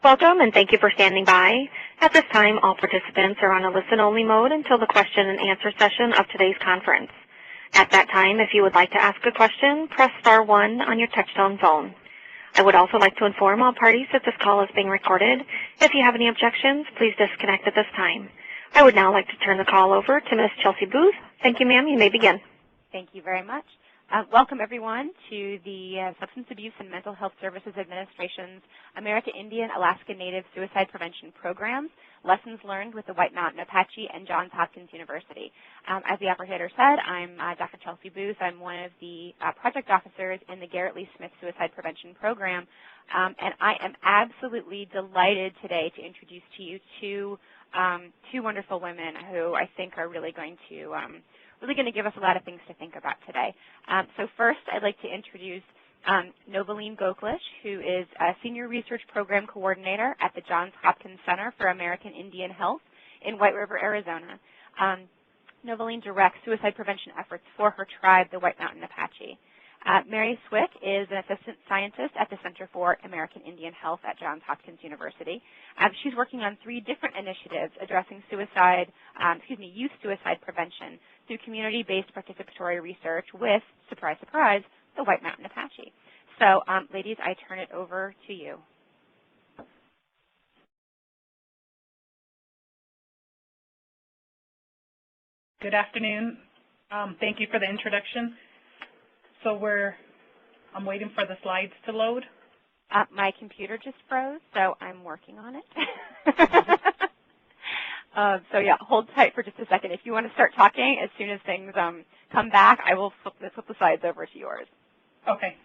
Welcome, and thank you for standing by. At this time, all participants are on a listen-only mode until the question and answer session of today's conference. At that time, if you would like to ask a question, press star 1 on your touch-tone phone. I would also like to inform all parties that this call is being recorded. If you have any objections, please disconnect at this time. I would now like to turn the call over to Ms. Chelsea Booth. Thank you, ma'am. You may begin. Thank you very much. Welcome, everyone, to the Substance Abuse and Mental Health Services Administration's American Indian Alaska Native Suicide Prevention Programs, Lessons Learned with the White Mountain Apache and Johns Hopkins University. As the operator said, I'm Dr. Chelsea Booth. I'm one of the project officers in the Garrett Lee Smith Suicide Prevention Program, and I am absolutely delighted today to introduce to you two wonderful women who I think are really going to give us a lot of things to think about today. So first, I'd like to introduce Novalene Goklish, who is a Senior Research Program Coordinator at the Johns Hopkins Center for American Indian Health in White River, Arizona. Novalene directs suicide prevention efforts for her tribe, the White Mountain Apache. Mary Cwik is an assistant scientist at the Center for American Indian Health at Johns Hopkins University. She's working on 3 different initiatives addressing youth suicide prevention through community-based participatory research with, surprise, surprise, the White Mountain Apache. So, ladies, I turn it over to you. Good afternoon. Thank you for the introduction. So I'm waiting for the slides to load. My computer just froze, so I'm working on it. So yeah, hold tight for just a second. If you want to start talking, as soon as things come back, I will flip the slides over to yours. Okay.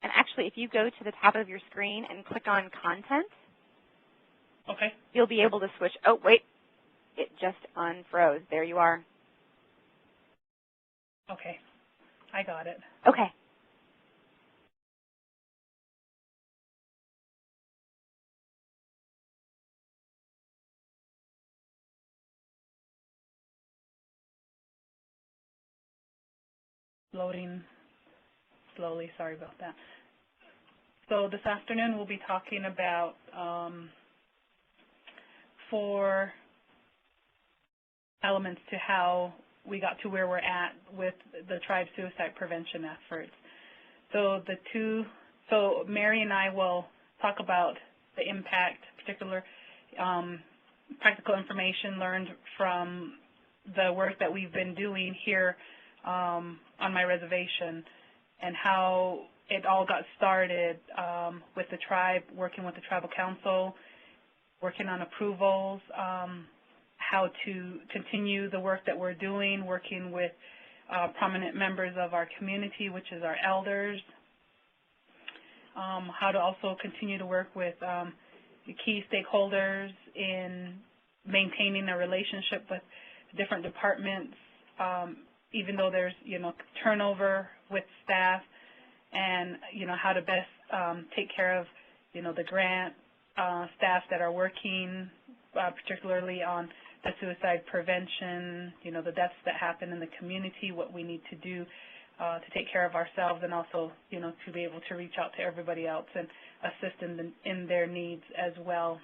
And actually, if you go to the top of your screen and click on Content, okay, you'll be able to switch. Oh, wait, it just unfroze. There you are. Okay, I got it. Okay. Loading slowly, sorry about that. So this afternoon we'll be talking about 4 elements to how we got to where we're at with the tribe's suicide prevention efforts. So Mary and I will talk about the impact, particular practical information learned from the work that we've been doing here on my reservation, and how it all got started with the tribe, working with the tribal council, working on approvals, how to continue the work that we're doing, working with prominent members of our community, which is our elders, how to also continue to work with the key stakeholders in maintaining a relationship with different departments, even though there's, turnover with staff, and, how to best take care of, the grant staff that are working, particularly on the suicide prevention, the deaths that happen in the community, what we need to do to take care of ourselves, and also, to be able to reach out to everybody else and assist in their needs as well.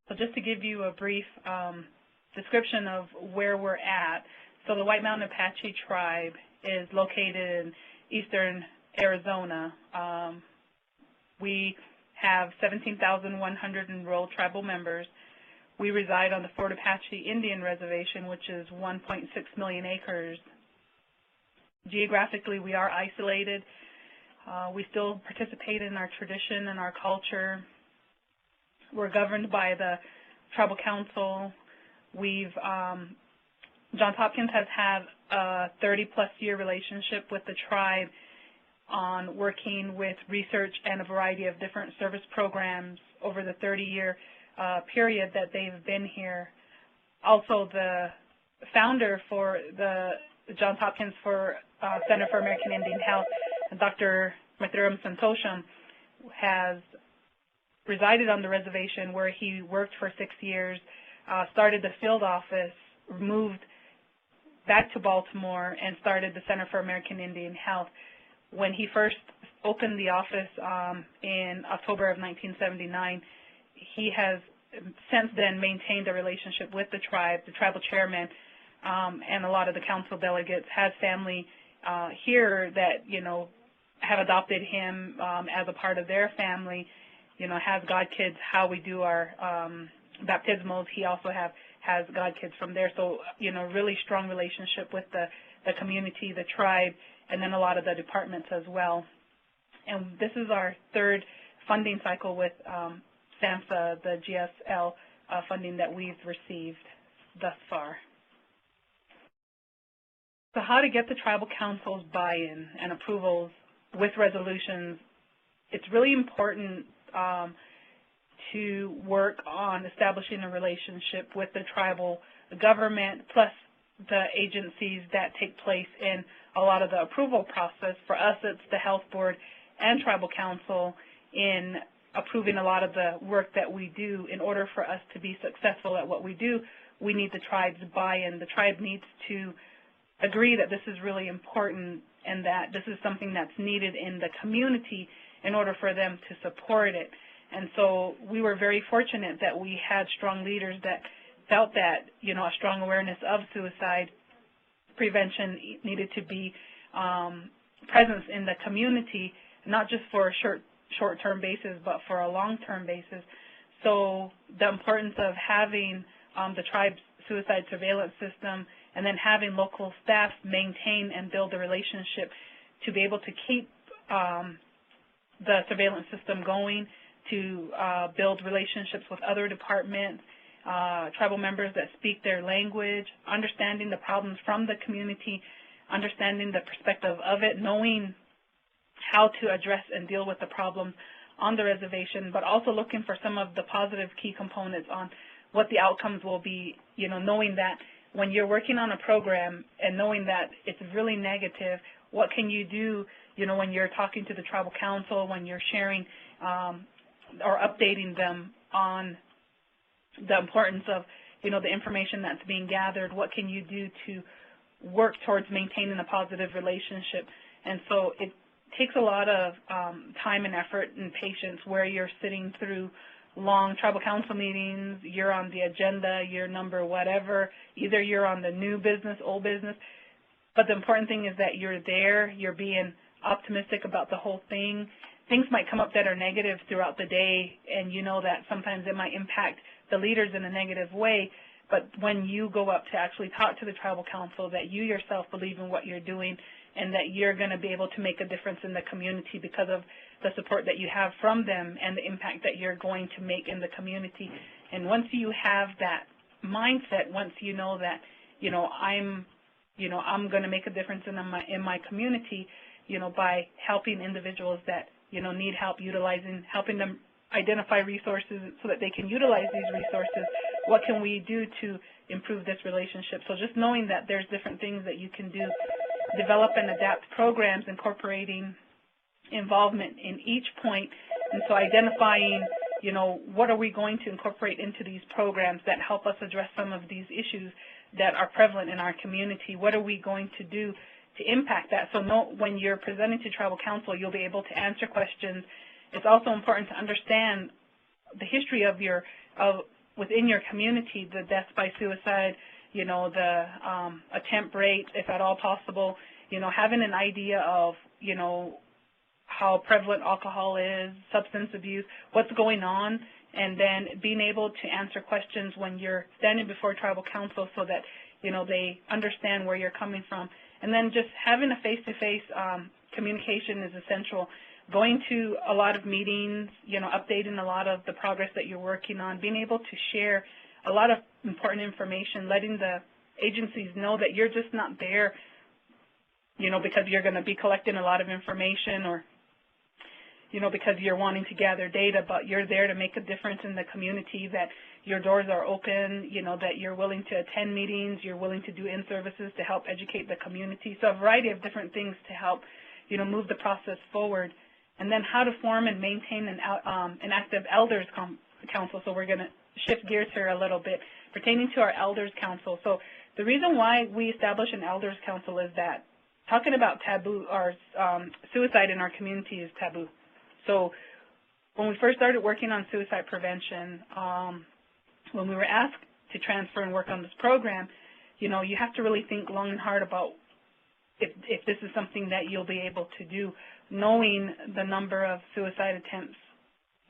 So just to give you a brief description of where we're at, so the White Mountain Apache tribe is located in eastern Arizona. We have 17,100 enrolled tribal members. We reside on the Fort Apache Indian Reservation, which is 1.6 million acres. Geographically, we are isolated. We still participate in our tradition and our culture. We're governed by the tribal council. Johns Hopkins has had a 30-plus year relationship with the tribe on working with research and a variety of different service programs over the 30-year period that they've been here. Also, the founder for the Johns Hopkins Center for American Indian Health, Dr. Mathuram Santosham, has resided on the reservation where he worked for 6 years started the field office, moved back to Baltimore, and started the Center for American Indian Health. When he first opened the office in October of 1979, he has since then maintained a relationship with the tribe, the tribal chairman, and a lot of the council delegates, has family here that, have adopted him as a part of their family, has godkids, how we do our baptismals. He also has godkids from there. So, really strong relationship with the community, the tribe, and then a lot of the departments as well. And this is our third funding cycle with SAMHSA, the GSL funding that we've received thus far. So how to get the tribal council's buy-in and approvals with resolutions, it's really important to work on establishing a relationship with the tribal government plus the agencies that take place in a lot of the approval process. For us, it's the health board and tribal council in approving a lot of the work that we do. In order for us to be successful at what we do, we need the tribe's buy-in. The tribe needs to agree that this is really important and that this is something that's needed in the community in order for them to support it. And so we were very fortunate that we had strong leaders that felt that, a strong awareness of suicide prevention needed to be presence in the community, not just for a short-term basis, but for a long-term basis. So the importance of having the tribe's suicide surveillance system and then having local staff maintain and build the relationship to be able to keep the surveillance system going, to build relationships with other departments, tribal members that speak their language, understanding the problems from the community, understanding the perspective of it, knowing how to address and deal with the problems on the reservation, but also looking for some of the positive key components on what the outcomes will be, knowing that when you're working on a program and knowing that it's really negative, what can you do, when you're talking to the tribal council, when you're sharing or updating them on the importance of, the information that's being gathered, what can you do to work towards maintaining a positive relationship. And so it takes a lot of time and effort and patience where you're sitting through long tribal council meetings, you're on the agenda, you're number whatever, either you're on the new business, old business, but the important thing is that you're there, you're being optimistic about the whole thing. Things might come up that are negative throughout the day, and you know that sometimes it might impact the leaders in a negative way, but when you go up to actually talk to the tribal council, that you yourself believe in what you're doing and that you're going to be able to make a difference in the community because of the support that you have from them and the impact that you're going to make in the community. And once you have that mindset, once you know that, I'm going to make a difference in my community, by helping individuals that, need help helping them identify resources so that they can utilize these resources. What can we do to improve this relationship? So just knowing that there's different things that you can do, develop and adapt programs incorporating involvement in each point, and so identifying, what are we going to incorporate into these programs that help us address some of these issues that are prevalent in our community? What are we going to do to impact that? So when you're presenting to tribal council, you'll be able to answer questions. It's also important to understand the history of within your community, the deaths by suicide, the attempt rate, if at all possible, having an idea of, how prevalent alcohol is, substance abuse, what's going on, and then being able to answer questions when you're standing before tribal council so that, they understand where you're coming from. And then just having a face-to-face communication is essential. Going to a lot of meetings, updating a lot of the progress that you're working on, being able to share a lot of important information, letting the agencies know that you're just not there, because you're going to be collecting a lot of information or, because you're wanting to gather data, but you're there to make a difference in the community, that your doors are open, that you're willing to attend meetings, you're willing to do in-services to help educate the community. So a variety of different things to help, move the process forward. And then how to form and maintain an active elders council. So we're going to shift gears here a little bit pertaining to our Elders Council. So the reason why we establish an Elders Council is that talking about taboo or suicide in our community is taboo. So when we first started working on suicide prevention, when we were asked to transfer and work on this program, you know, you have to really think long and hard about if this is something that you'll be able to do, knowing the number of suicide attempts,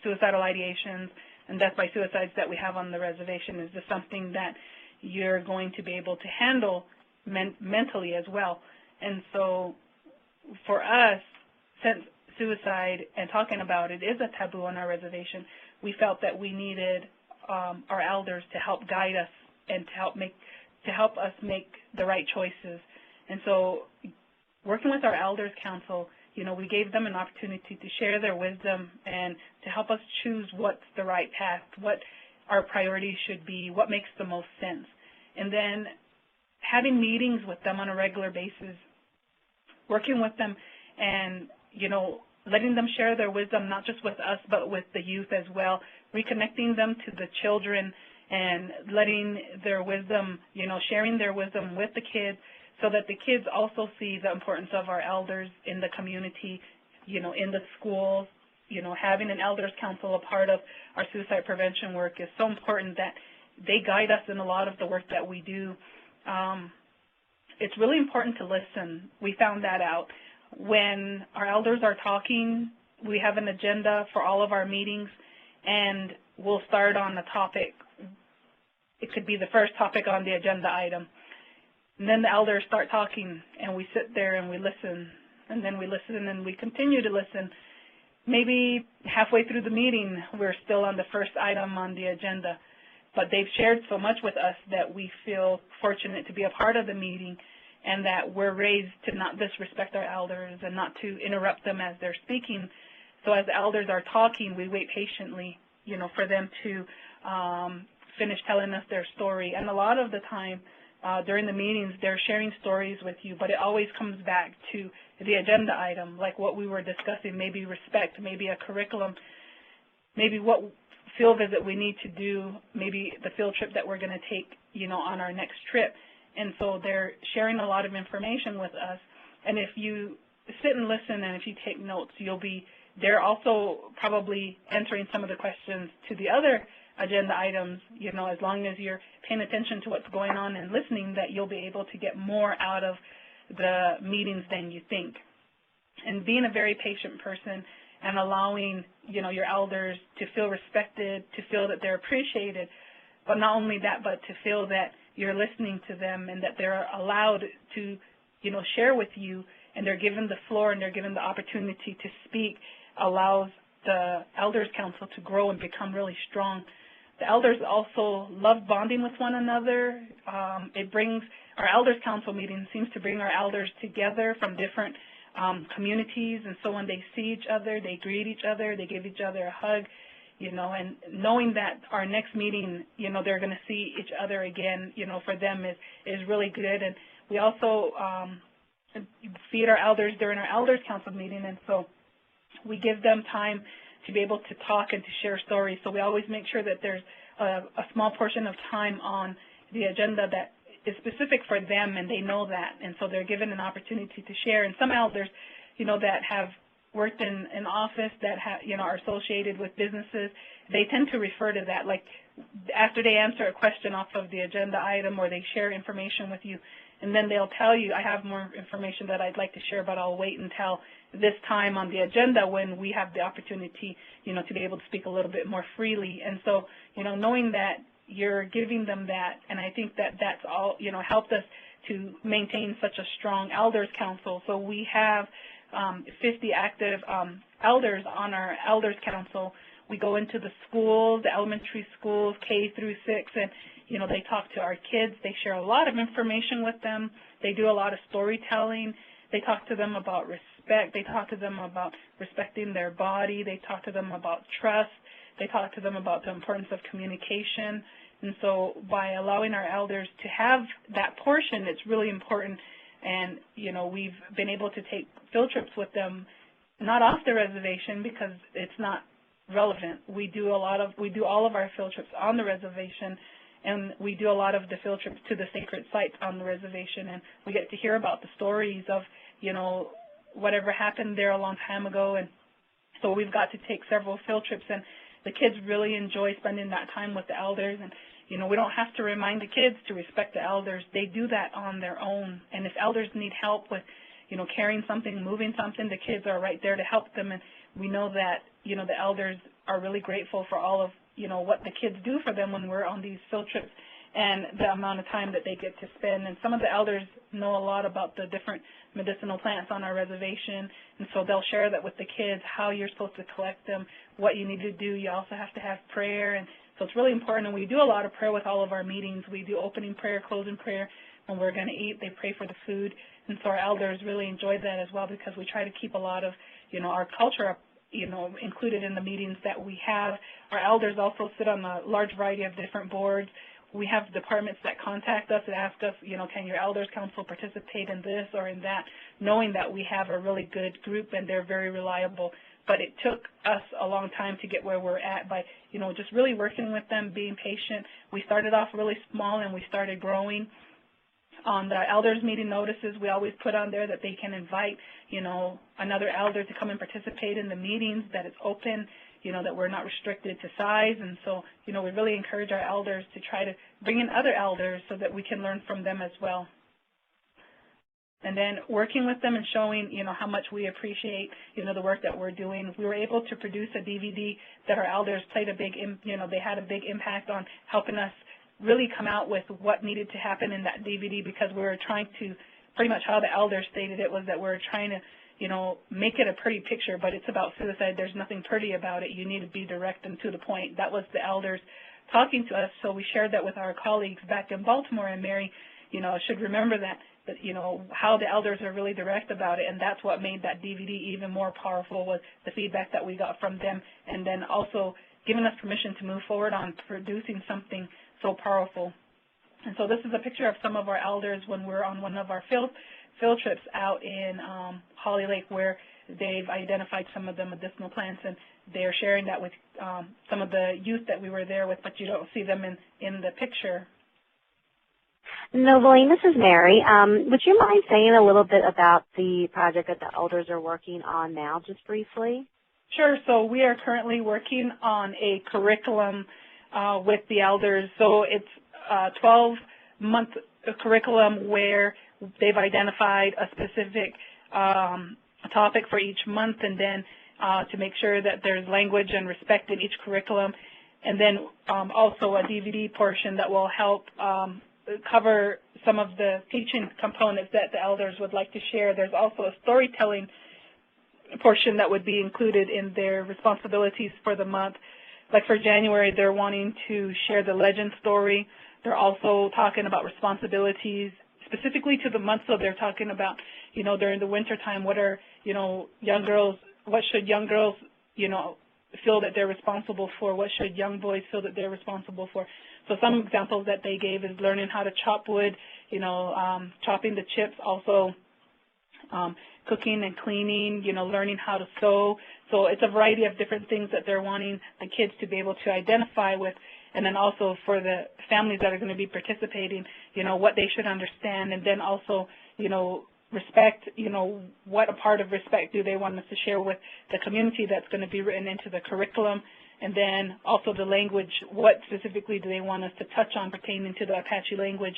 suicidal ideations, and death by suicides that we have on the reservation. Is this something that you're going to be able to handle mentally as well? And so for us, since suicide and talking about it is a taboo on our reservation, we felt that we needed our elders to help guide us and to help us make the right choices. And so working with our Elders Council, you know, we gave them an opportunity to share their wisdom and to help us choose what's the right path, what our priorities should be, what makes the most sense. And then having meetings with them on a regular basis, working with them and, you know, letting them share their wisdom, not just with us, but with the youth as well, reconnecting them to the children and letting their wisdom, you know, sharing their wisdom with the kids so that the kids also see the importance of our elders in the community, you know, in the schools. You know, having an Elders Council a part of our suicide prevention work is so important that they guide us in a lot of the work that we do. It's really important to listen. We found that out. When our elders are talking, we have an agenda for all of our meetings, and we'll start on a topic. It could be the first topic on the agenda item. And then the elders start talking, and we sit there and we listen, and then we listen and we continue to listen. Maybe halfway through the meeting, we're still on the first item on the agenda. But they've shared so much with us that we feel fortunate to be a part of the meeting and that we're raised to not disrespect our elders and not to interrupt them as they're speaking. So as the elders are talking, we wait patiently, you know, for them to finish telling us their story. And a lot of the time during the meetings, they're sharing stories with you, but it always comes back to the agenda item, like what we were discussing, maybe respect, maybe a curriculum, maybe what field visit we need to do, maybe the field trip that we're going to take, you know, on our next trip. And so they're sharing a lot of information with us. And if you sit and listen and if you take notes, they're also probably answering some of the questions to the other agenda items, you know, as long as you're paying attention to what's going on and listening, that you'll be able to get more out of the meetings than you think. And being a very patient person and allowing, you know, your elders to feel respected, to feel that they're appreciated, but not only that, but to feel that you're listening to them and that they're allowed to, you know, share with you, and they're given the floor and they're given the opportunity to speak, allows the Elders Council to grow and become really strong. The elders also love bonding with one another. It brings, our Elders Council meeting seems to bring our elders together from different communities, and so when they see each other, they greet each other, they give each other a hug, you know, and knowing that our next meeting, you know, they're going to see each other again, you know, for them is really good. And we also feed our elders during our Elders Council meeting, and so we give them time to be able to talk and to share stories. So we always make sure that there's a small portion of time on the agenda that is specific for them, and they know that, and so they're given an opportunity to share. And some elders, you know, that have worked in an office, that you know, are associated with businesses, they tend to refer to that, like after they answer a question off of the agenda item or they share information with you, and then they'll tell you, I have more information that I'd like to share, but I'll wait until this time on the agenda when we have the opportunity, you know, to be able to speak a little bit more freely. And so, you know, knowing that you're giving them that, and I think that that's all, you know, helped us to maintain such a strong Elders Council. So we have 50 active elders on our Elders Council. We go into the schools, the elementary schools, K through 6, and, you know, they talk to our kids. They share a lot of information with them. They do a lot of storytelling. They talk to them about respect. They talk to them about respecting their body. They talk to them about trust. They talk to them about the importance of communication. And so by allowing our elders to have that portion, it's really important. And, you know, we've been able to take field trips with them, not off the reservation because it's not relevant. We do all of our field trips on the reservation, and we do a lot of the field trips to the sacred sites on the reservation, and we get to hear about the stories of, you know, whatever happened there a long time ago. And so we've got to take several field trips, and the kids really enjoy spending that time with the elders. And, you know, we don't have to remind the kids to respect the elders. They do that on their own. And if elders need help with, you know, carrying something, moving something, the kids are right there to help them. And we know that, you know, the elders are really grateful for all of, you know, what the kids do for them when we're on these field trips and the amount of time that they get to spend. And some of the elders know a lot about the different medicinal plants on our reservation, and so they'll share that with the kids, how you're supposed to collect them, what you need to do. You also have to have prayer, and so it's really important. And we do a lot of prayer with all of our meetings. We do opening prayer, closing prayer. When we're going to eat, they pray for the food, and so our elders really enjoy that as well, because we try to keep a lot of, you know, our culture, you know, included in the meetings that we have. Our elders also sit on a large variety of different boards. We have departments that contact us and ask us, you know, can your elders council participate in this or in that, knowing that we have a really good group and they're very reliable. But it took us a long time to get where we're at by, you know, just really working with them, being patient. We started off really small and we started growing. On the elders meeting notices, we always put on there that they can invite, you know, another elder to come and participate in the meetings, that it's open, you know, that we're not restricted to size. And so, you know, we really encourage our elders to try to bring in other elders so that we can learn from them as well. And then working with them and showing, you know, how much we appreciate, you know, the work that we're doing. We were able to produce a DVD that our elders played a big, you know, they had a big impact on helping us really come out with what needed to happen in that DVD, because we were trying to, pretty much how the elders stated it was that we're trying to, you know, make it a pretty picture, but it's about suicide. There's nothing pretty about it. You need to be direct and to the point. That was the elders talking to us, so we shared that with our colleagues back in Baltimore, and Mary, you know, should remember that, you know, how the elders are really direct about it, and that's what made that DVD even more powerful, was the feedback that we got from them, and then also giving us permission to move forward on producing something so powerful. And so this is a picture of some of our elders when we're on one of our field trips out in Holly Lake, where they've identified some of the medicinal plants, and they're sharing that with some of the youth that we were there with, but you don't see them in the picture. Novalene, this is Mary. Would you mind saying a little bit about the project that the elders are working on now, just briefly? Sure. So we are currently working on a curriculum with the elders. So it's a 12-month curriculum where they've identified a specific topic for each month, and then to make sure that there's language and respect in each curriculum, and then also a DVD portion that will help cover some of the teaching components that the elders would like to share. There's also a storytelling portion that would be included in their responsibilities for the month. Like for January, they're wanting to share the legend story. They're also talking about responsibilities specifically to the month. So they're talking about, you know, during the winter time, what are, you know, young girls, what should young girls, you know, feel that they're responsible for? What should young boys feel that they're responsible for? So some examples that they gave is learning how to chop wood, you know, chopping the chips, also cooking and cleaning, you know, learning how to sew. So it's a variety of different things that they're wanting the kids to be able to identify with. And then also for the families that are going to be participating, you know, what they should understand. And then also, you know, respect, you know, what a part of respect do they want us to share with the community that's going to be written into the curriculum. And then also the language, what specifically do they want us to touch on pertaining to the Apache language,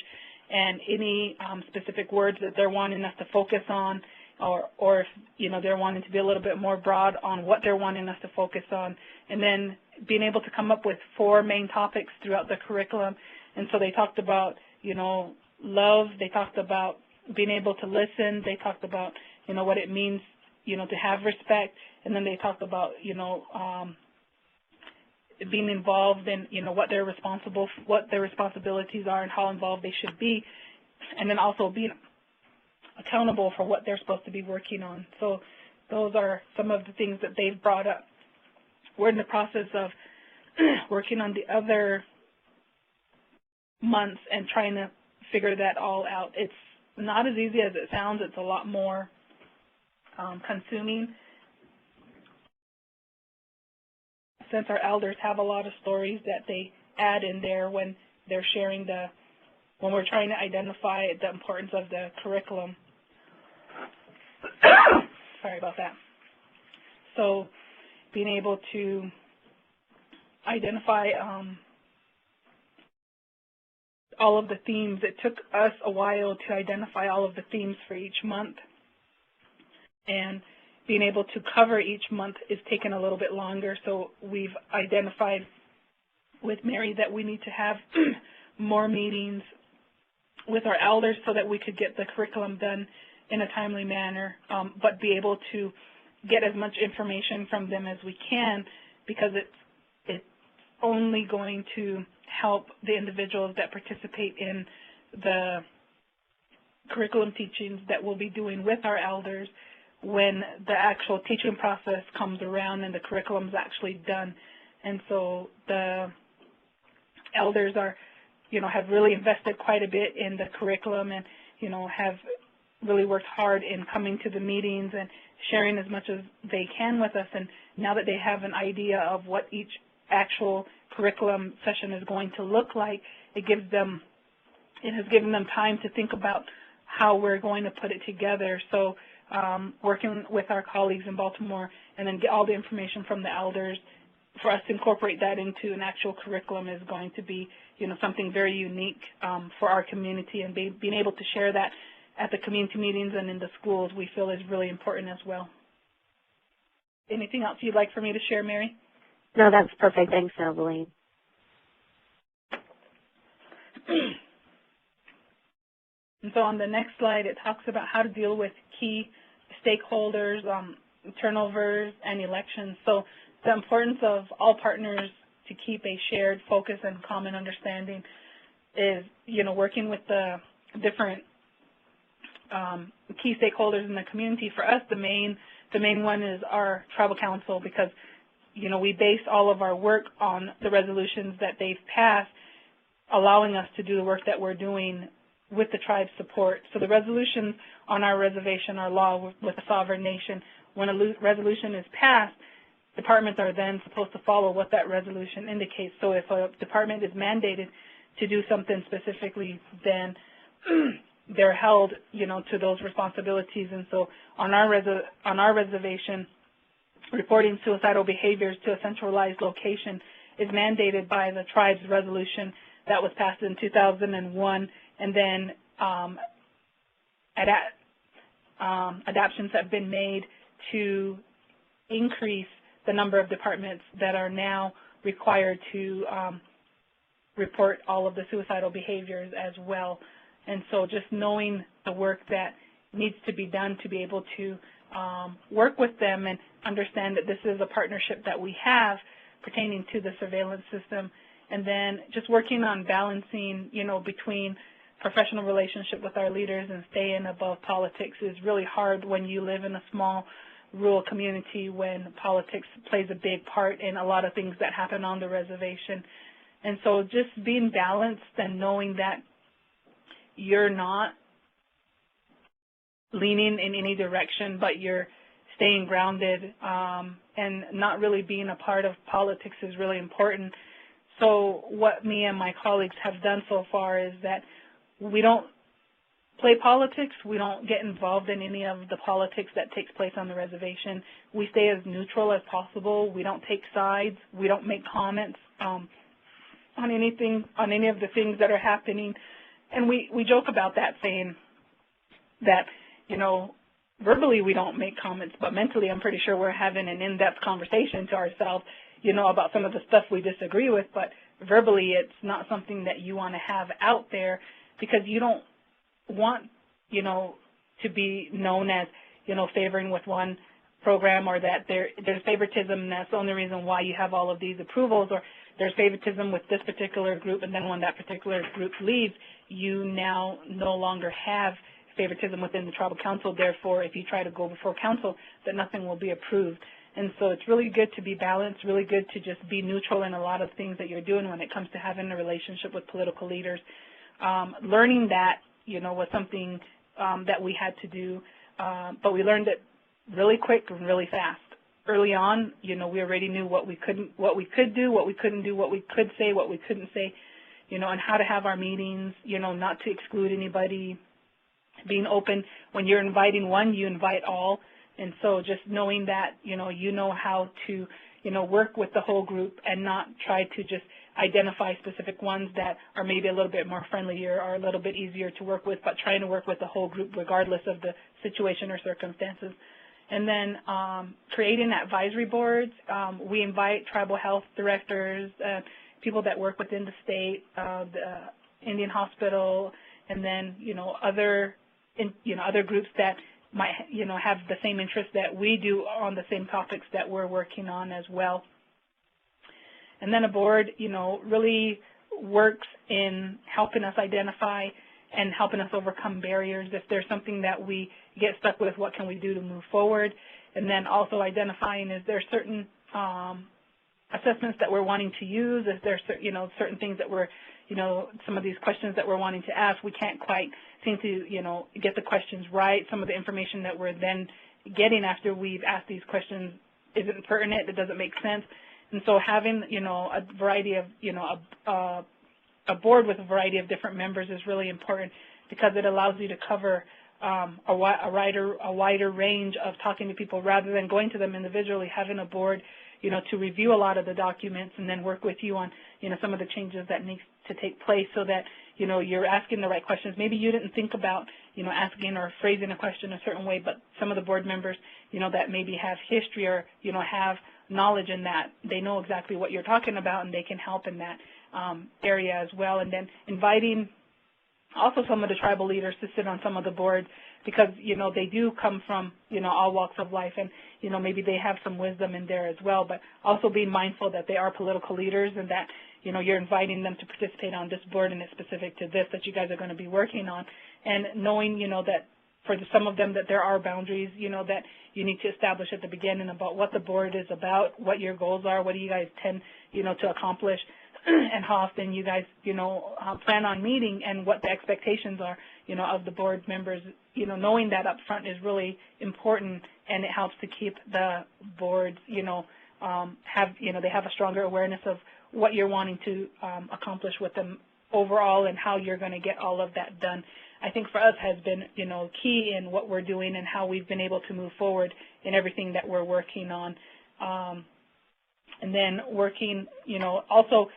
and any specific words that they're wanting us to focus on, or if, you know, they're wanting to be a little bit more broad on what they're wanting us to focus on. And then being able to come up with 4 main topics throughout the curriculum. And so they talked about, you know, love. They talked about being able to listen. They talked about, you know, what it means, you know, to have respect. And then they talked about, you know, being involved in, you know, what their responsibilities are and how involved they should be. And then also being accountable for what they're supposed to be working on. So those are some of the things that they've brought up. We're in the process of working on the other months and trying to figure that all out. It's not as easy as it sounds. It's a lot more consuming. since our elders have a lot of stories that they add in there when they're sharing when we're trying to identify the importance of the curriculum. Sorry about that. So being able to identify all of the themes. It took us a while to identify all of the themes for each month, and being able to cover each month is taking a little bit longer. So we've identified with Mary that we need to have more meetings with our elders so that we could get the curriculum done in a timely manner, but be able to get as much information from them as we can, because it's only going to help the individuals that participate in the curriculum teachings that we'll be doing with our elders when the actual teaching process comes around and the curriculum is actually done. And so the elders are, have really invested quite a bit in the curriculum and, have really worked hard in coming to the meetings and sharing as much as they can with us. And now that they have an idea of what each actual curriculum session is going to look like, it has given them time to think about how we're going to put it together. So working with our colleagues in Baltimore and then get all the information from the elders for us to incorporate that into an actual curriculum is going to be, something very unique for our community, and being able to share that at the community meetings and in the schools we feel is really important as well. Anything else you'd like for me to share, Mary? No, that's perfect. Thanks, Novalene. And so on the next slide, it talks about how to deal with key stakeholders, turnovers, and elections. So the importance of all partners to keep a shared focus and common understanding is, working with the different key stakeholders in the community. For us, the main one is our tribal council, because we base all of our work on the resolutions that they've passed, allowing us to do the work that we're doing with the tribe's support. So the resolutions on our reservation are law with a sovereign nation. When a resolution is passed, departments are then supposed to follow what that resolution indicates. So if a department is mandated to do something specifically, then they're held, to those responsibilities. And so on our reservation, reporting suicidal behaviors to a centralized location is mandated by the tribe's resolution that was passed in 2001, and then adaptations have been made to increase the number of departments that are now required to report all of the suicidal behaviors as well. And so just knowing the work that needs to be done to be able to work with them and understand that this is a partnership that we have pertaining to the surveillance system, and then just working on balancing, between professional relationship with our leaders and staying above politics is really hard when you live in a small rural community, when politics plays a big part in a lot of things that happen on the reservation. And so just being balanced and knowing that you're not leaning in any direction, but you're staying grounded and not really being a part of politics is really important. So what me and my colleagues have done so far is that we don't play politics. We don't get involved in any of the politics that takes place on the reservation. We stay as neutral as possible. We don't take sides. We don't make comments on any of the things that are happening. And we joke about that, saying that, verbally we don't make comments, but mentally I'm pretty sure we're having an in-depth conversation to ourselves, about some of the stuff we disagree with, but verbally it's not something that you want to have out there, because you don't want, to be known as, favoring with one program, or that there's favoritism and that's the only reason why you have all of these approvals, or there's favoritism with this particular group, and then when that particular group leaves, you now no longer have favoritism within the tribal council. Therefore, if you try to go before council, that nothing will be approved. And so it's really good to be balanced, really good to just be neutral in a lot of things that you're doing when it comes to having a relationship with political leaders. Learning that, was something that we had to do, but we learned it really quick and really fast. early on, we already knew what we could do, what we couldn't do, what we could say, what we couldn't say, and how to have our meetings, not to exclude anybody, being open. When you're inviting one, you invite all. And so just knowing that, you know how to, work with the whole group and not try to just identify specific ones that are maybe a little bit more friendlier or a little bit easier to work with, but trying to work with the whole group regardless of the situation or circumstances. And then creating advisory boards. We invite tribal health directors, people that work within the state, the Indian Hospital, and then, other groups that might, have the same interests that we do on the same topics that we're working on as well. And then a board, really works in helping us identify and helping us overcome barriers. If there's something that we get stuck with, what can we do to move forward? And then also identifying, is there certain assessments that we're wanting to use? Is there, certain things that we're, some of these questions that we're wanting to ask, we can't quite seem to, get the questions right. Some of the information that we're then getting after we've asked these questions isn't pertinent, it doesn't make sense. And so having, a variety of, a board with a variety of different members is really important because it allows you to cover a wider range of talking to people rather than going to them individually. Having a board, to review a lot of the documents and then work with you on, some of the changes that need to take place so that, you're asking the right questions. Maybe you didn't think about, asking or phrasing a question a certain way, but some of the board members, that maybe have history or, have knowledge in that, they know exactly what you're talking about and they can help in that area as well. And then inviting also some of the tribal leaders to sit on some of the boards because, they do come from, all walks of life and, maybe they have some wisdom in there as well, but also being mindful that they are political leaders and that, you're inviting them to participate on this board and it's specific to this that you guys are going to be working on. And knowing, that for some of them that there are boundaries, that you need to establish at the beginning about what the board is about, what your goals are, what do you guys tend, to accomplish, and how often you guys, plan on meeting and what the expectations are, of the board members. Knowing that up front is really important and it helps to keep the boards, they have a stronger awareness of what you're wanting to accomplish with them overall and how you're going to get all of that done. I think for us has been, key in what we're doing and how we've been able to move forward in everything that we're working on. And then working, also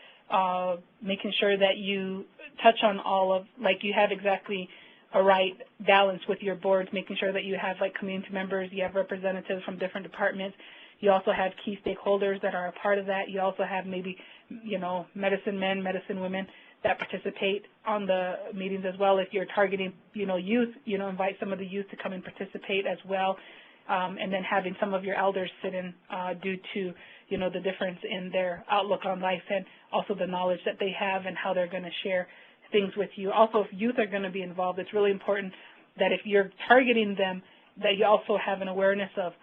making sure that you touch on all of, like you have exactly a right balance with your boards, making sure that you have like community members, you have representatives from different departments. You also have key stakeholders that are a part of that. You also have maybe, medicine men, medicine women that participate on the meetings as well. If you're targeting, youth, invite some of the youth to come and participate as well. And then having some of your elders sit in due to, the difference in their outlook on life and also the knowledge that they have and how they're going to share things with you. Also, if youth are going to be involved, it's really important that if you're targeting them, that you also have an awareness of,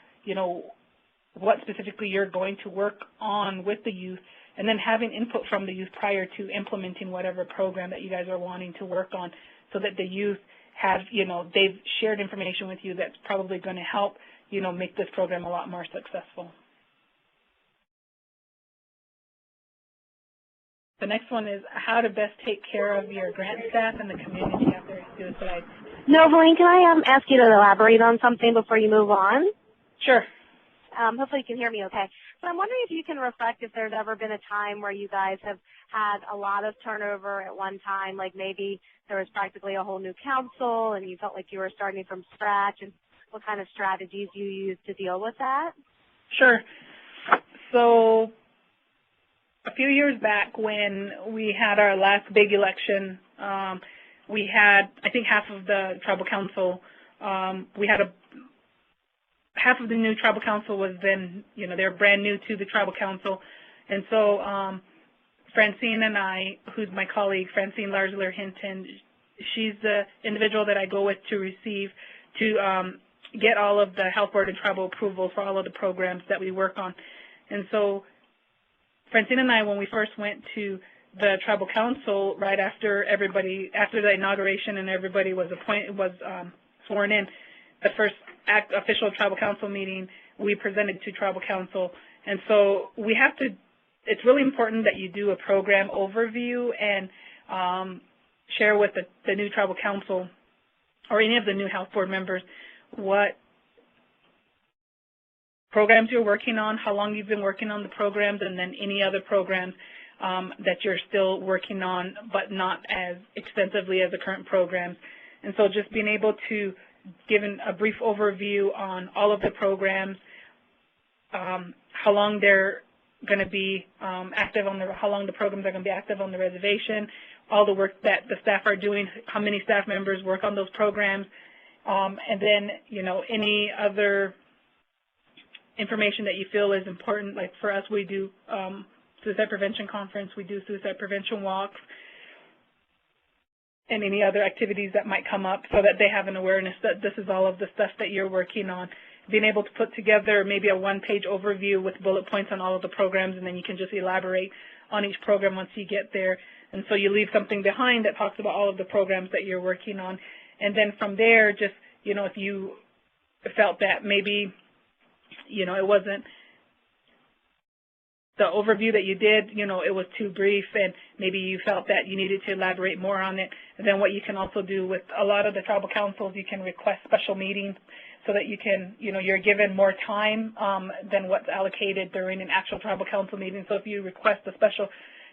what specifically you're going to work on with the youth, and then having input from the youth prior to implementing whatever program that you guys are wanting to work on so that the youth have, they've shared information with you that's probably going to help, make this program a lot more successful. The next one is how to best take care of your grant staff and the community after suicide. Novalene, can I ask you to elaborate on something before you move on? Sure. Hopefully you can hear me okay. So I'm wondering if you can reflect if there's ever been a time where you guys have had a lot of turnover at one time, like maybe there was practically a whole new council and you felt like you were starting from scratch, and what kind of strategies you used to deal with that? Sure. So a few years back when we had our last big election, we had, I think, half of the tribal council, half of the new tribal council was then, they're brand new to the tribal council. And so Francine and I, who's my colleague, Francine Larsler-Hinton, she's the individual that I go with to receive, to get all of the health board and tribal approvals for all of the programs that we work on. And so Francine and I, when we first went to the tribal council, right after after the inauguration and everybody was sworn in, the first official tribal council meeting, we presented to Tribal Council. And so we have to, it's really important that you do a program overview and share with the new Tribal Council or any of the new Health Board members what programs you're working on, how long you've been working on the programs, and then any other programs that you're still working on but not as extensively as the current programs. And so just being able to give a brief overview on all of the programs, how long they're going to be active on how long the programs are going to be active on the reservation, all the work that the staff are doing, how many staff members work on those programs, and then, you know, any other information that you feel is important. Like for us, we do suicide prevention conference, we do suicide prevention walks, and any other activities that might come up so that they have an awareness that this is all of the stuff that you're working on. Being able to put together maybe a one-page overview with bullet points on all of the programs, and then you can just elaborate on each program once you get there. And so you leave something behind that talks about all of the programs that you're working on. And then from there, just, you know, if you felt that maybe, you know, it wasn't the overview that you did, you know, it was too brief, and maybe you felt that you needed to elaborate more on it. And then what you can also do with a lot of the tribal councils, you can request special meetings so that you can, you know, you're given more time than what's allocated during an actual tribal council meeting. So if you request a special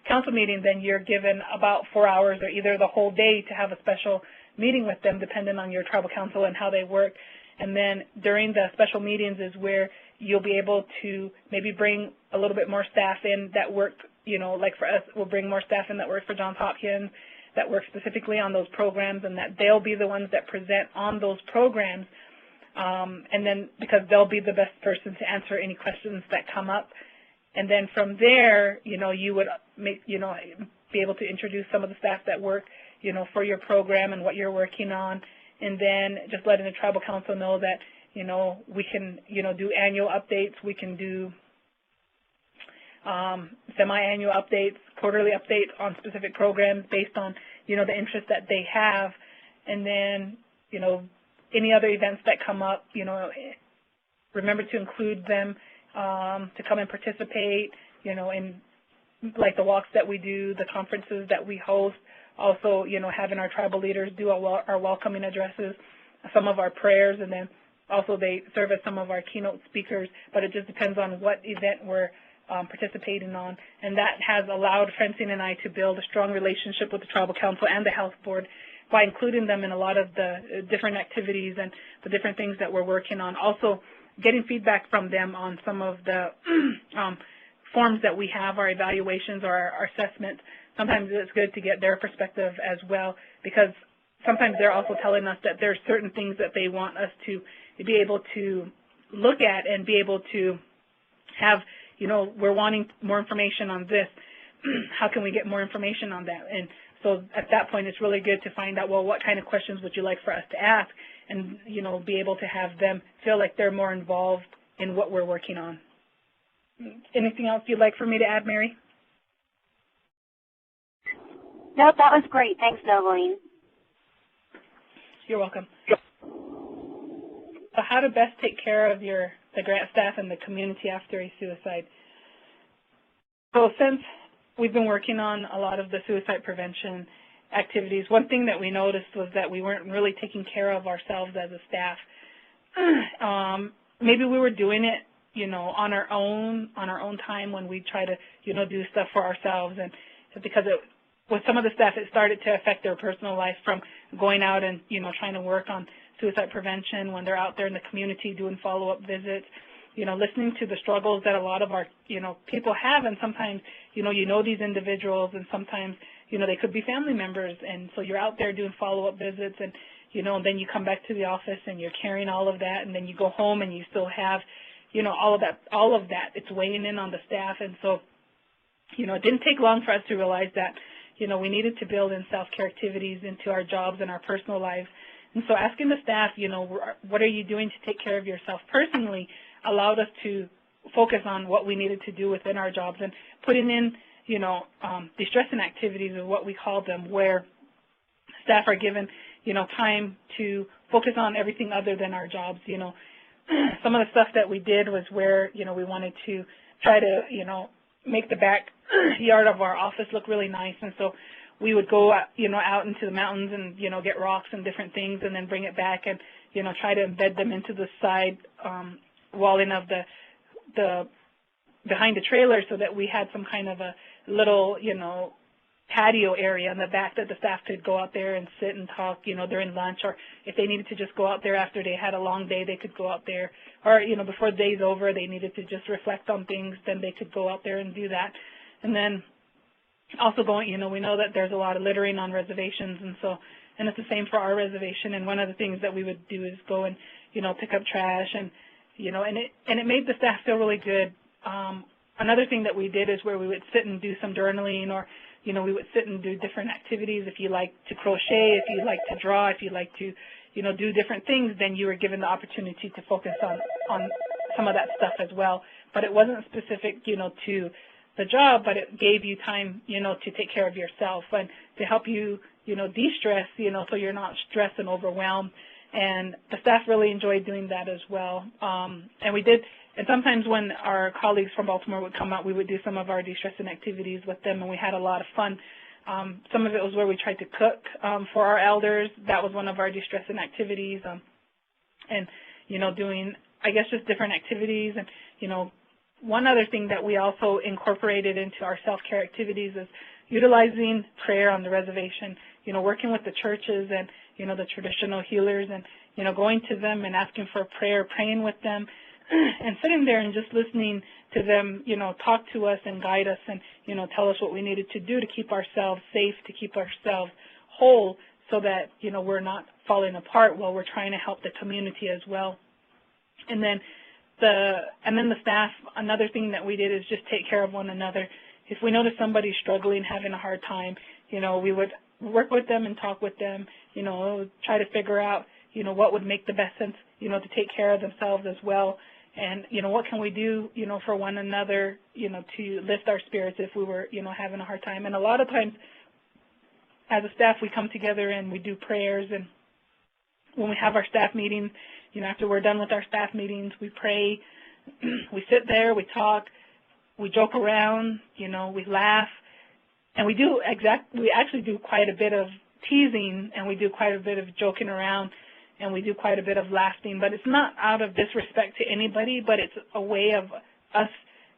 council meeting, then you're given about 4 hours or either the whole day to have a special meeting with them, depending on your tribal council and how they work. And then during the special meetings is where you'll be able to maybe bring a little bit more staff in that work, you know, like for us, we'll bring more staff in that work for Johns Hopkins, that work specifically on those programs, and that they'll be the ones that present on those programs. And then because they'll be the best person to answer any questions that come up. And then from there, you know, you would make, you know, be able to introduce some of the staff that work, you know, for your program and what you're working on. And then just letting the tribal council know that, you know, we can, you know, do annual updates. We can do semi-annual updates, quarterly updates on specific programs based on, you know, the interest that they have. And then, you know, any other events that come up, you know, remember to include them to come and participate, you know, in like the walks that we do, the conferences that we host. Also, you know, having our tribal leaders do our welcoming addresses, some of our prayers, and then also they serve as some of our keynote speakers, but it just depends on what event we're participating on. And that has allowed Francine and I to build a strong relationship with the Tribal Council and the Health Board by including them in a lot of the different activities and the different things that we're working on. Also, getting feedback from them on some of the forms that we have, our evaluations or our assessments. Sometimes it's good to get their perspective as well, because sometimes they're also telling us that there are certain things that they want us to be able to look at and be able to have, you know, we're wanting more information on this. How can we get more information on that? And so at that point, it's really good to find out, well, what kind of questions would you like for us to ask, and, you know, be able to have them feel like they're more involved in what we're working on. Anything else you'd like for me to add, Mary? No, that was great. Thanks, Novalene. You're welcome. So how to best take care of the grant staff and the community after a suicide. So since we've been working on a lot of the suicide prevention activities, one thing that we noticed was that we weren't really taking care of ourselves as a staff. Maybe we were doing it, you know, on our own time when we try to, you know, do stuff for ourselves, and because with some of the staff, it started to affect their personal life, from going out and, you know, trying to work on suicide prevention when they're out there in the community doing follow-up visits, you know, listening to the struggles that a lot of our, you know, people have. And sometimes, you know these individuals, and sometimes, you know, they could be family members. And so you're out there doing follow-up visits, and, you know, and then you come back to the office and you're carrying all of that, and then you go home and you still have, you know, all of that. It's weighing in on the staff. And so, you know, it didn't take long for us to realize that, you know, we needed to build in self-care activities into our jobs and our personal lives. And so asking the staff, you know, what are you doing to take care of yourself personally, allowed us to focus on what we needed to do within our jobs, and putting in, you know, de-stressing activities is what we call them, where staff are given, you know, time to focus on everything other than our jobs, you know, some of the stuff that we did was where, we wanted to try to, make the backyard of our office look really nice. And so we would go, out into the mountains and, get rocks and different things and then bring it back and, try to embed them into the side walling of the behind the trailer so that we had some kind of a little, patio area in the back that the staff could go out there and sit and talk, during lunch, or if they needed to just go out there after they had a long day, they could go out there, or, before the day's over, they needed to just reflect on things, then they could go out there and do that. And then also going, we know that there's a lot of littering on reservations, and it's the same for our reservation, and one of the things that we would do is go and, pick up trash, and, and it made the staff feel really good. Another thing that we did is where we would sit and do some journaling, or we would sit and do different activities. If you like to crochet, if you like to draw, if you like to, do different things, then you were given the opportunity to focus on some of that stuff as well. But it wasn't specific, to the job, but it gave you time, to take care of yourself and to help you, de-stress, so you're not stressed and overwhelmed. And the staff really enjoyed doing that as well. And we did. And sometimes when our colleagues from Baltimore would come out, we would do some of our de-stressing activities with them, and we had a lot of fun. Some of it was where we tried to cook for our elders. That was one of our de-stressing activities. And, doing, I guess, just different activities. And, one other thing that we also incorporated into our self-care activities is utilizing prayer on the reservation, working with the churches and, the traditional healers and, going to them and asking for prayer, praying with them, and sitting there and just listening to them, talk to us and guide us and, tell us what we needed to do to keep ourselves safe, to keep ourselves whole so that, we're not falling apart while we're trying to help the community as well. And then the staff, another thing that we did is just take care of one another. If we notice somebody's struggling, having a hard time, we would work with them and talk with them, try to figure out, what would make the best sense, to take care of themselves as well. And, what can we do, for one another, to lift our spirits if we were, having a hard time. And a lot of times as a staff, we come together and we do prayers. And when we have our staff meetings, after we're done with our staff meetings, we pray, we sit there, we talk, we joke around, we laugh. And we actually do quite a bit of teasing, and we do quite a bit of joking around, and we do quite a bit of laughing. But it's not out of disrespect to anybody, but it's a way of us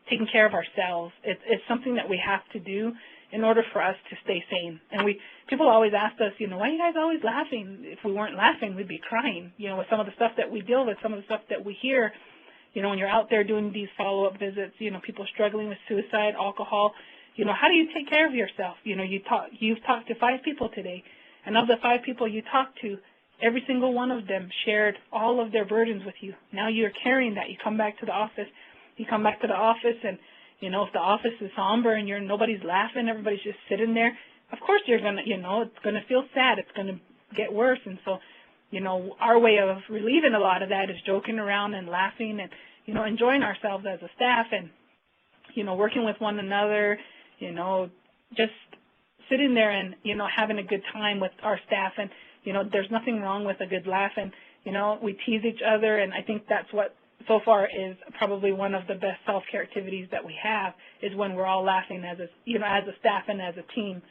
taking care of ourselves. It's something that we have to do in order for us to stay sane. And people always ask us, why are you guys always laughing? If we weren't laughing, we'd be crying, with some of the stuff that we deal with, some of the stuff that we hear, when you're out there doing these follow-up visits, people struggling with suicide, alcohol. How do you take care of yourself? You've talked to 5 people today, and of the 5 people you talked to, every single one of them shared all of their burdens with you. Now you're carrying that. You come back to the office. And, if the office is somber and nobody's laughing, everybody's just sitting there, of course you're going to, it's going to feel sad. It's going to get worse. And so, our way of relieving a lot of that is joking around and laughing and, enjoying ourselves as a staff and, working with one another, just sitting there and, having a good time with our staff. And, there's nothing wrong with a good laugh. And, we tease each other. And I think that's what so far is probably one of the best self-care activities that we have is when we're all laughing as a staff and as a team.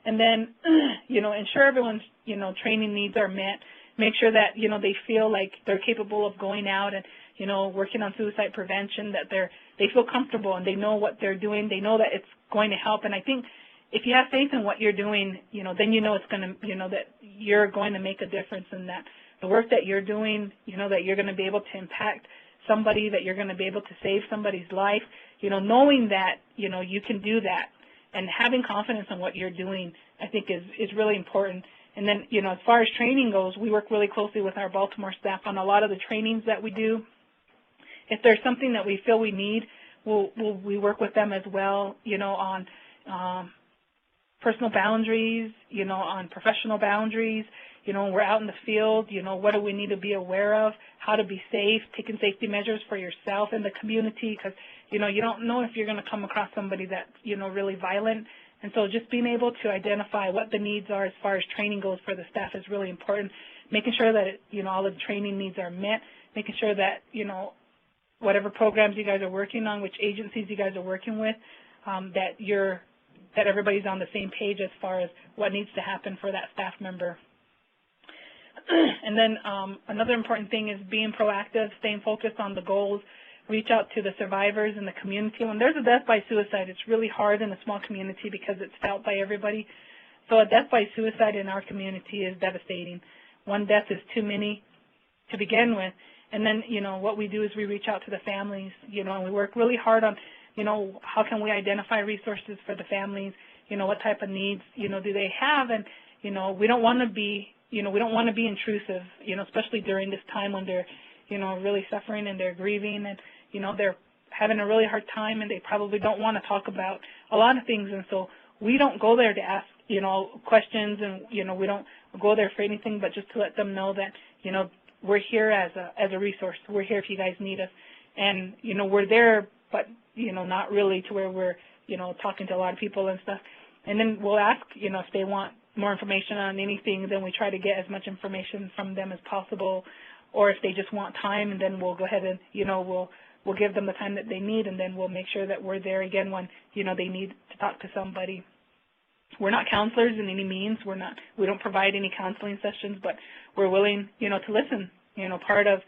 And then, ensure everyone's, training needs are met. Make sure that, they feel like they're capable of going out and, working on suicide prevention, that they feel comfortable and they know what they're doing. They know that it's going to help. And I think if you have faith in what you're doing, then it's going to, that you're going to make a difference in that. The work that you're doing, that you're going to be able to impact somebody, that you're going to be able to save somebody's life, knowing that, you can do that and having confidence in what you're doing, I think is really important. And then, as far as training goes, we work really closely with our Baltimore staff on a lot of the trainings that we do. If there's something that we feel we need, we work with them as well, on personal boundaries, on professional boundaries. When we're out in the field, what do we need to be aware of, how to be safe, taking safety measures for yourself and the community, because, you don't know if you're going to come across somebody that's, really violent. And so just being able to identify what the needs are as far as training goes for the staff is really important, making sure that, all of the training needs are met, making sure that, whatever programs you guys are working on, which agencies you guys are working with, that everybody's on the same page as far as what needs to happen for that staff member. And then another important thing is being proactive, staying focused on the goals, reach out to the survivors in the community. When there's a death by suicide, it's really hard in a small community because it's felt by everybody. So a death by suicide in our community is devastating. One death is too many to begin with. And then, what we do is we reach out to the families, and we work really hard on, how can we identify resources for the families, what type of needs, do they have. And, we don't want to be, we don't want to be intrusive, especially during this time when they're, really suffering and they're grieving and, they're having a really hard time and they probably don't want to talk about a lot of things. And so we don't go there to ask, questions and, we don't go there for anything but just to let them know that, we're here as a resource. We're here if you guys need us. And, we're there, but, not really to where we're, talking to a lot of people and stuff. And then we'll ask, if they want more information on anything, then we try to get as much information from them as possible. Or if they just want time, and then we'll go ahead and, we'll give them the time that they need, and then we'll make sure that we're there again when, they need to talk to somebody. We're not counselors in any means. We don't provide any counseling sessions, but we're willing, to listen. Part of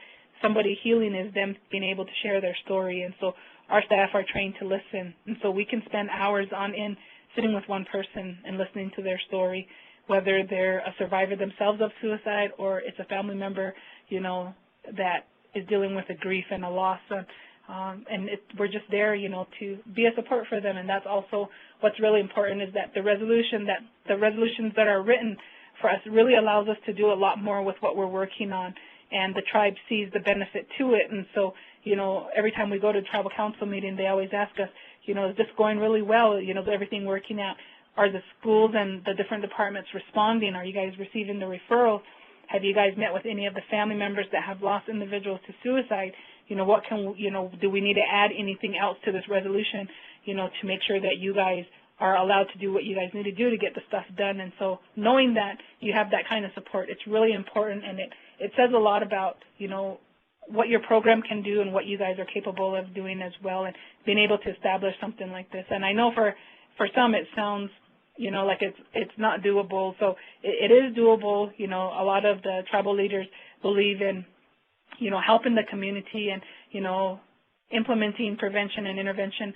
somebody healing is them being able to share their story, and so our staff are trained to listen. And so we can spend hours on end sitting with one person and listening to their story, whether they're a survivor themselves of suicide or it's a family member, that is dealing with a grief and a loss. We're just there, to be a support for them. And that's also what's really important is that the resolutions that are written for us really allows us to do a lot more with what we're working on. And the tribe sees the benefit to it. And so, every time we go to a tribal council meeting, they always ask us, is this going really well? Is everything working out? Are the schools and the different departments responding? Are you guys receiving the referrals? Have you guys met with any of the family members that have lost individuals to suicide? What can, do we need to add anything else to this resolution, to make sure that you guys are allowed to do what you guys need to do to get the stuff done? And so knowing that you have that kind of support, it's really important, and it says a lot about, what your program can do and what you guys are capable of doing as well, and being able to establish something like this. And I know for some it sounds, like it's not doable. So it is doable. A lot of the tribal leaders believe in, helping the community and, implementing prevention and intervention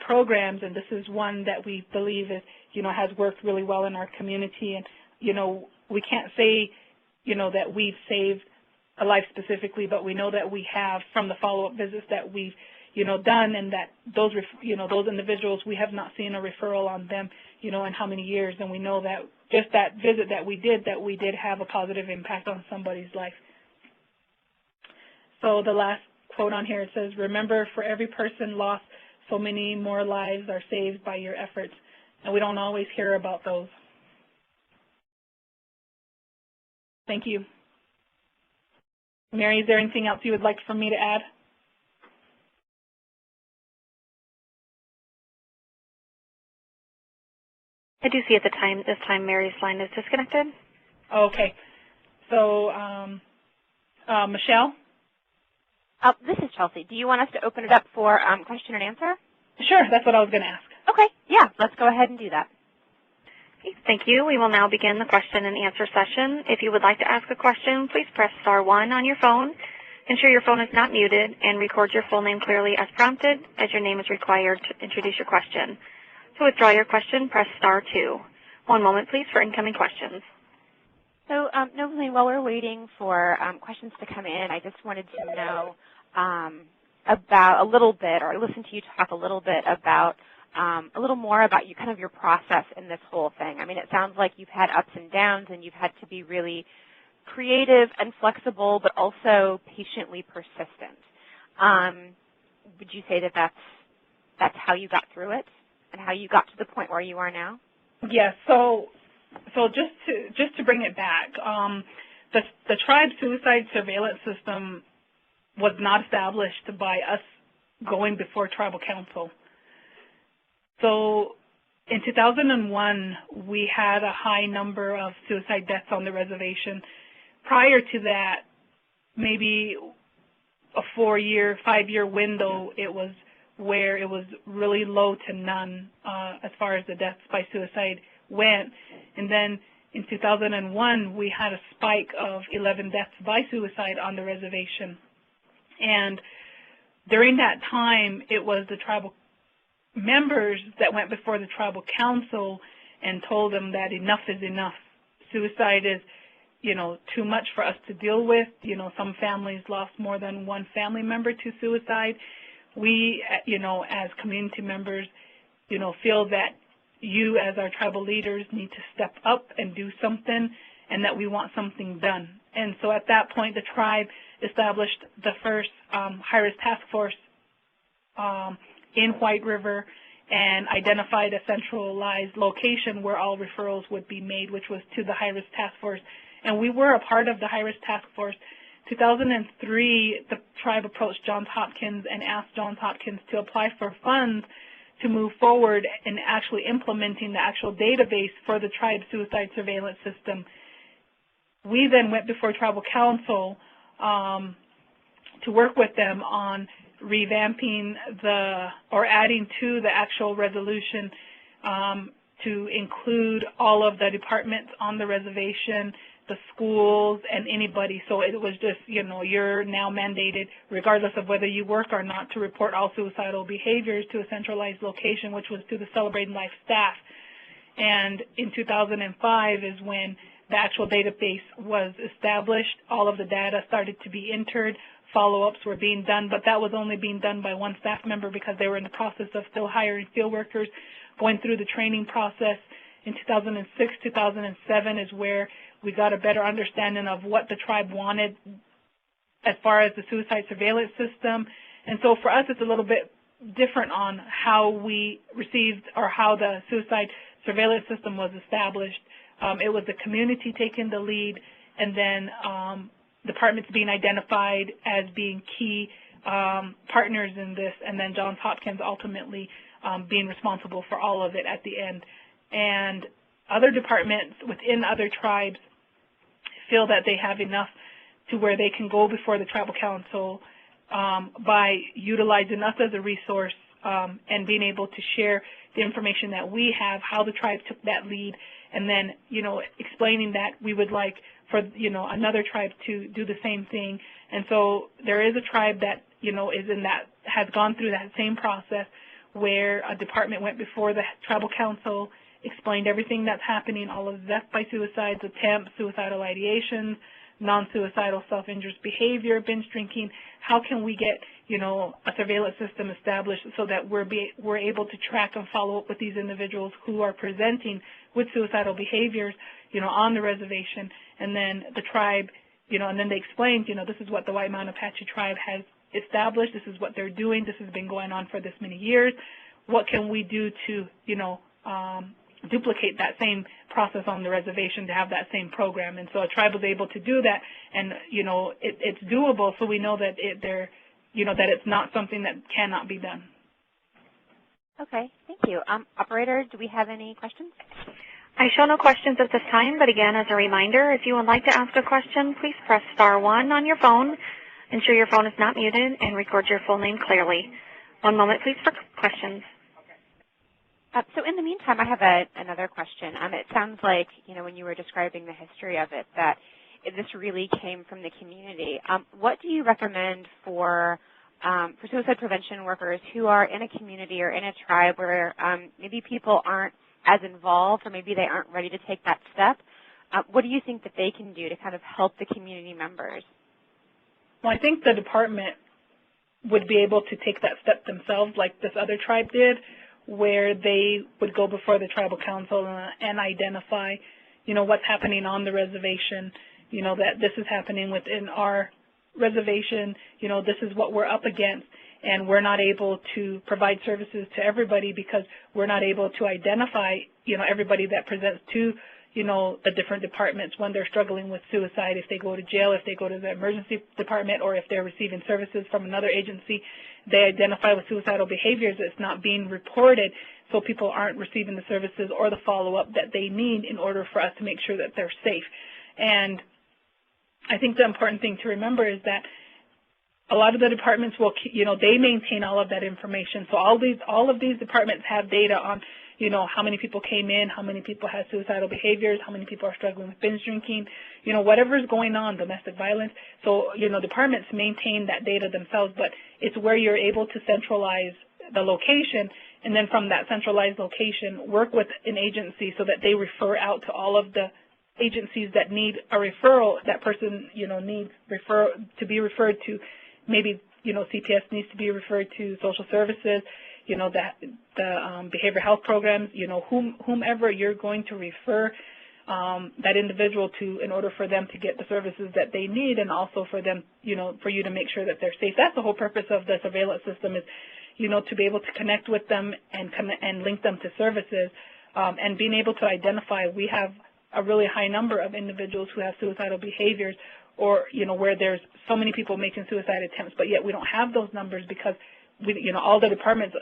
programs. And this is one that we believe is, has worked really well in our community. And, we can't say, that we've saved a life specifically, but we know that we have from the follow-up visits that we've, done, and that those individuals, we have not seen a referral on them, in how many years. And we know that just that visit that we did have a positive impact on somebody's life. So the last quote on here, it says, "Remember, for every person lost, so many more lives are saved by your efforts." And we don't always hear about those. Thank you. Mary, is there anything else you would like for me to add? I do see at this time Mary's line is disconnected. Okay. So, Michelle? This is Chelsea. Do you want us to open it up for question and answer? Sure, that's what I was going to ask. Okay, yeah, let's go ahead and do that. Thank you. We will now begin the question and answer session. If you would like to ask a question, please press *1 on your phone. Ensure your phone is not muted, and record your full name clearly as prompted, as your name is required to introduce your question. To withdraw your question, press *2. One moment, please, for incoming questions. So, Novalene, while we're waiting for questions to come in, I just wanted to know about a little bit, or listen to you talk a little bit about a little more about you, kind of your process in this whole thing. I mean, it sounds like you've had ups and downs, and you've had to be really creative and flexible, but also patiently persistent. Would you say that that's how you got through it, and how you got to the point where you are now? Yes. So just to bring it back, the tribe suicide surveillance system was not established by us going before tribal council. So in 2001, we had a high number of suicide deaths on the reservation. Prior to that, maybe a 4-year, 5-year window, it was where it was really low to none as far as the deaths by suicide went. And then in 2001, we had a spike of 11 deaths by suicide on the reservation. And during that time, it was the tribal members that went before the tribal council and told them that enough is enough. Suicide is, too much for us to deal with. Some families lost more than one family member to suicide. We, as community members, feel that you as our tribal leaders need to step up and do something, and that we want something done. And so at that point, the tribe established the first high-risk task force in White River and identified a centralized location where all referrals would be made, which was to the high-risk task force. And we were a part of the high-risk task force. 2003, the tribe approached Johns Hopkins and asked Johns Hopkins to apply for funds to move forward in actually implementing the actual database for the tribe's suicide surveillance system. We then went before tribal council to work with them on revamping or adding to the actual resolution to include all of the departments on the reservation, the schools, and anybody. So it was just, you're now mandated, regardless of whether you work or not, to report all suicidal behaviors to a centralized location, which was to the Celebrating Life staff. And in 2005 is when the actual database was established. All of the data started to be entered. Follow-ups were being done, but that was only being done by one staff member because they were in the process of still hiring field workers, going through the training process. In 2006, 2007 is where we got a better understanding of what the tribe wanted as far as the suicide surveillance system. And so for us, it's a little bit different on how we received or how the suicide surveillance system was established. It was the community taking the lead, and then departments being identified as being key partners in this, and then Johns Hopkins ultimately being responsible for all of it at the end. And other departments within other tribes feel that they have enough to where they can go before the tribal council by utilizing us as a resource and being able to share the information that we have, how the tribe took that lead, and then, explaining that we would like for, another tribe to do the same thing. And so there is a tribe that, has gone through that same process where a department went before the tribal council, explained everything that's happening, all of the death by suicides, attempts, suicidal ideations, non-suicidal self-injurious behavior, binge drinking. How can we get, a surveillance system established so that we're able to track and follow up with these individuals who are presenting with suicidal behaviors, on the reservation. And then the tribe, and then they explained, this is what the White Mountain Apache tribe has established. This is what they're doing. This has been going on for this many years. What can we do to, duplicate that same process on the reservation to have that same program? And so a tribe was able to do that, and it's doable. So we know that that it's not something that cannot be done. Okay, thank you. Operator, do we have any questions? I show no questions at this time, but again, as a reminder, if you would like to ask a question, please press *1 on your phone. Ensure your phone is not muted and record your full name clearly. One moment, please, for questions. So in the meantime, I have another question. It sounds like, when you were describing the history of it, that this really came from the community. What do you recommend for suicide prevention workers who are in a community or in a tribe where maybe people aren't as involved, or maybe they aren't ready to take that step? What do you think that they can do to kind of help the community members? Well, I think the department would be able to take that step themselves, like this other tribe did, where they would go before the tribal council and identify, what's happening on the reservation, that this is happening within our reservation, this is what we're up against, and we're not able to provide services to everybody because we're not able to identify, everybody that presents to, the different departments when they're struggling with suicide, if they go to jail, if they go to the emergency department, or if they're receiving services from another agency, they identify with suicidal behaviors. It's not being reported, so people aren't receiving the services or the follow-up that they need in order for us to make sure that they're safe. And I think the important thing to remember is that a lot of the departments will, they maintain all of that information. So all of these departments have data on, how many people came in, how many people had suicidal behaviors, how many people are struggling with binge drinking, whatever's going on, domestic violence. So, departments maintain that data themselves, but it's where you're able to centralize the location, and then from that centralized location, work with an agency so that they refer out to all of the agencies that need a referral. That person, needs to be referred to. Maybe, CPS needs to be referred to social services, the behavioral health programs, whomever you're going to refer that individual to in order for them to get the services that they need, and also for them, for you to make sure that they're safe. That's the whole purpose of the surveillance system, is, to be able to connect with them and link them to services, and being able to identify. We have a really high number of individuals who have suicidal behaviors, or, where there's so many people making suicide attempts, but yet we don't have those numbers because all the departments,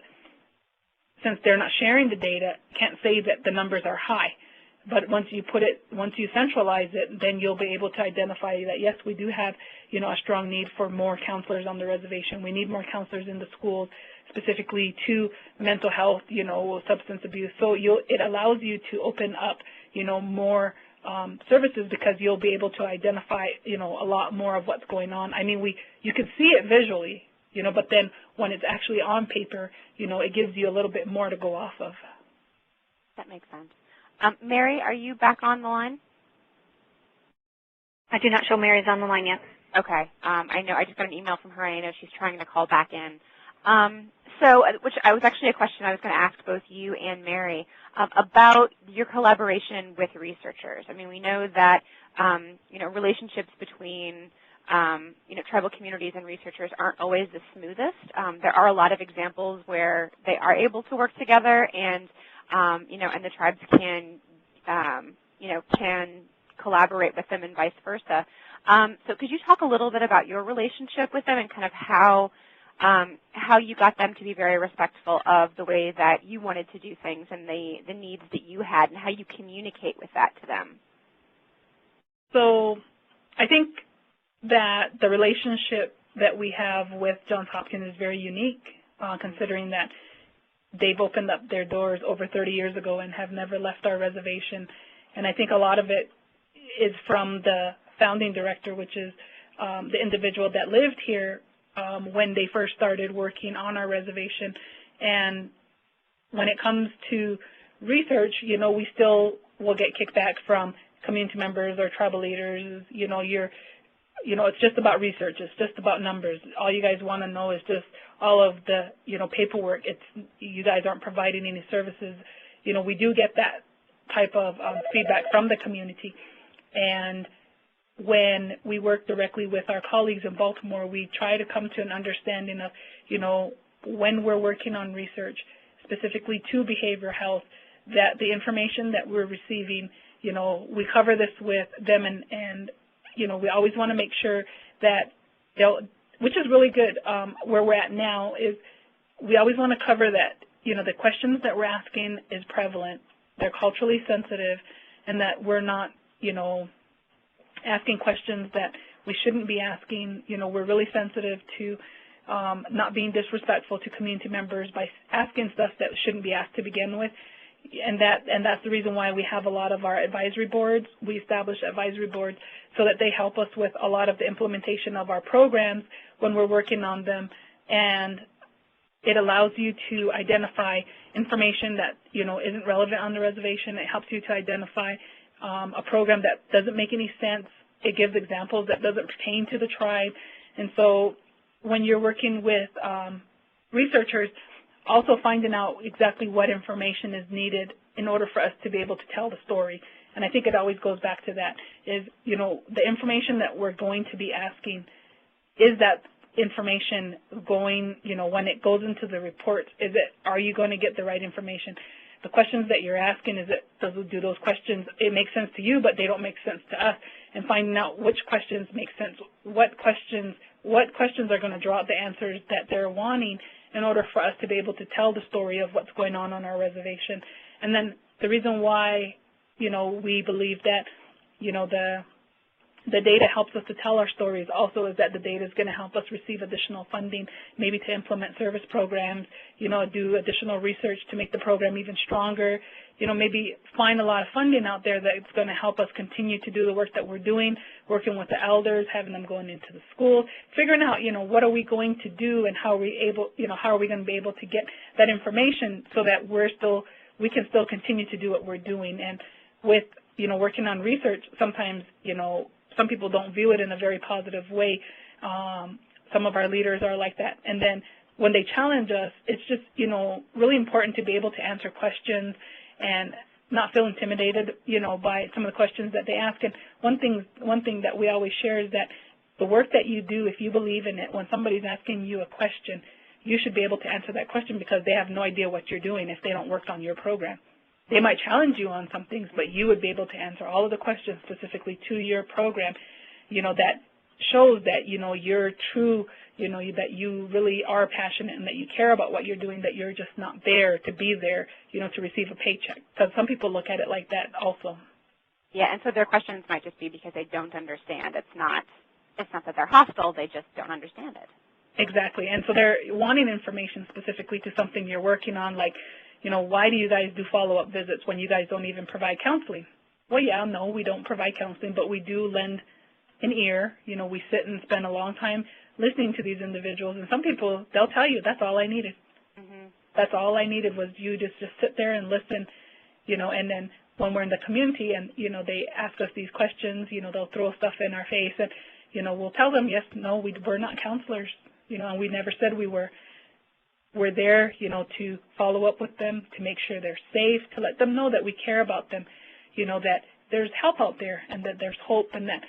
since they're not sharing the data, can't say that the numbers are high. But once you centralize it, then you'll be able to identify that, yes, we do have, a strong need for more counselors on the reservation. We need more counselors in the schools, specifically to mental health, substance abuse. So it allows you to open up, more services, because you'll be able to identify, a lot more of what's going on. I mean, you can see it visually, but then when it's actually on paper, it gives you a little bit more to go off of. That makes sense. Mary, are you back on the line? I do not show Mary's on the line yet. Okay. I know I just got an email from her, and I know she's trying to call back in. Which was actually a question I was going to ask both you and Mary about your collaboration with researchers. I mean, we know that, relationships between, tribal communities and researchers aren't always the smoothest. There are a lot of examples where they are able to work together, and, and the tribes can, can collaborate with them and vice versa. So could you talk a little bit about your relationship with them and kind of how you got them to be very respectful of the way that you wanted to do things and the needs that you had, and how you communicate with that to them? So I think that the relationship that we have with Johns Hopkins is very unique, considering that they've opened up their doors over 30 years ago and have never left our reservation. And I think a lot of it is from the founding director, which is the individual that lived here when they first started working on our reservation. And when it comes to research, we still will get kickback from community members or tribal leaders. It's just about research. It's just about numbers. All you guys want to know is just all of the, paperwork. You guys aren't providing any services. We do get that type of feedback from the community. And when we work directly with our colleagues in Baltimore, we try to come to an understanding of, when we're working on research, specifically to behavioral health, that the information that we're receiving, we cover this with them, and we always want to make sure that which is really good where we're at now, is we always want to cover that, the questions that we're asking is prevalent, they're culturally sensitive, and that we're not, asking questions that we shouldn't be asking. We're really sensitive to not being disrespectful to community members by asking stuff that shouldn't be asked to begin with. And that's the reason why we have a lot of our advisory boards. We establish advisory boards so that they help us with a lot of the implementation of our programs when we're working on them. And it allows you to identify information that, isn't relevant on the reservation. It helps you to identify a program that doesn't make any sense. It gives examples that doesn't pertain to the tribe. And so when you're working with researchers, also finding out exactly what information is needed in order for us to be able to tell the story. And I think it always goes back to that, is, the information that we're going to be asking, is that information going, when it goes into the reports, are you going to get the right information? The questions that you're asking, do those questions, it makes sense to you, but they don't make sense to us? And finding out which questions make sense, what questions are going to draw out the answers that they're wanting in order for us to be able to tell the story of what's going on our reservation. And then the reason why, we believe that, the the data helps us to tell our stories. Also is that the data is going to help us receive additional funding, maybe to implement service programs, do additional research to make the program even stronger, maybe find a lot of funding out there that's going to help us continue to do the work that we're doing, working with the elders, having them going into the school, figuring out, what are we going to do and how are we going to be able to get that information so that we can still continue to do what we're doing. And with, working on research, sometimes, some people don't view it in a very positive way. Some of our leaders are like that. And then when they challenge us, it's just, really important to be able to answer questions and not feel intimidated, by some of the questions that they ask. And one thing that we always share is that the work that you do, if you believe in it, when somebody's asking you a question, you should be able to answer that question because they have no idea what you're doing if they don't work on your program. They might challenge you on some things, but you would be able to answer all of the questions specifically to your program, that shows that, you're true, that you really are passionate and that you care about what you're doing, that you're just not there to be there, to receive a paycheck. Because some people look at it like that also. Yeah, and so their questions might just be because they don't understand. It's not that they're hostile, they just don't understand it. Exactly, and so they're wanting information specifically to something you're working on, like, why do you guys do follow-up visits when you guys don't even provide counseling? Well, yeah, no, we don't provide counseling, but we do lend an ear. We sit and spend a long time listening to these individuals, and some people, they'll tell you, that's all I needed. Mm-hmm. That's all I needed was you just sit there and listen, and then when we're in the community and, they ask us these questions, they'll throw stuff in our face, and, we'll tell them, yes, no, we're not counselors, and we never said we were. We're there, to follow up with them, to make sure they're safe, to let them know that we care about them, that there's help out there and that there's hope and that,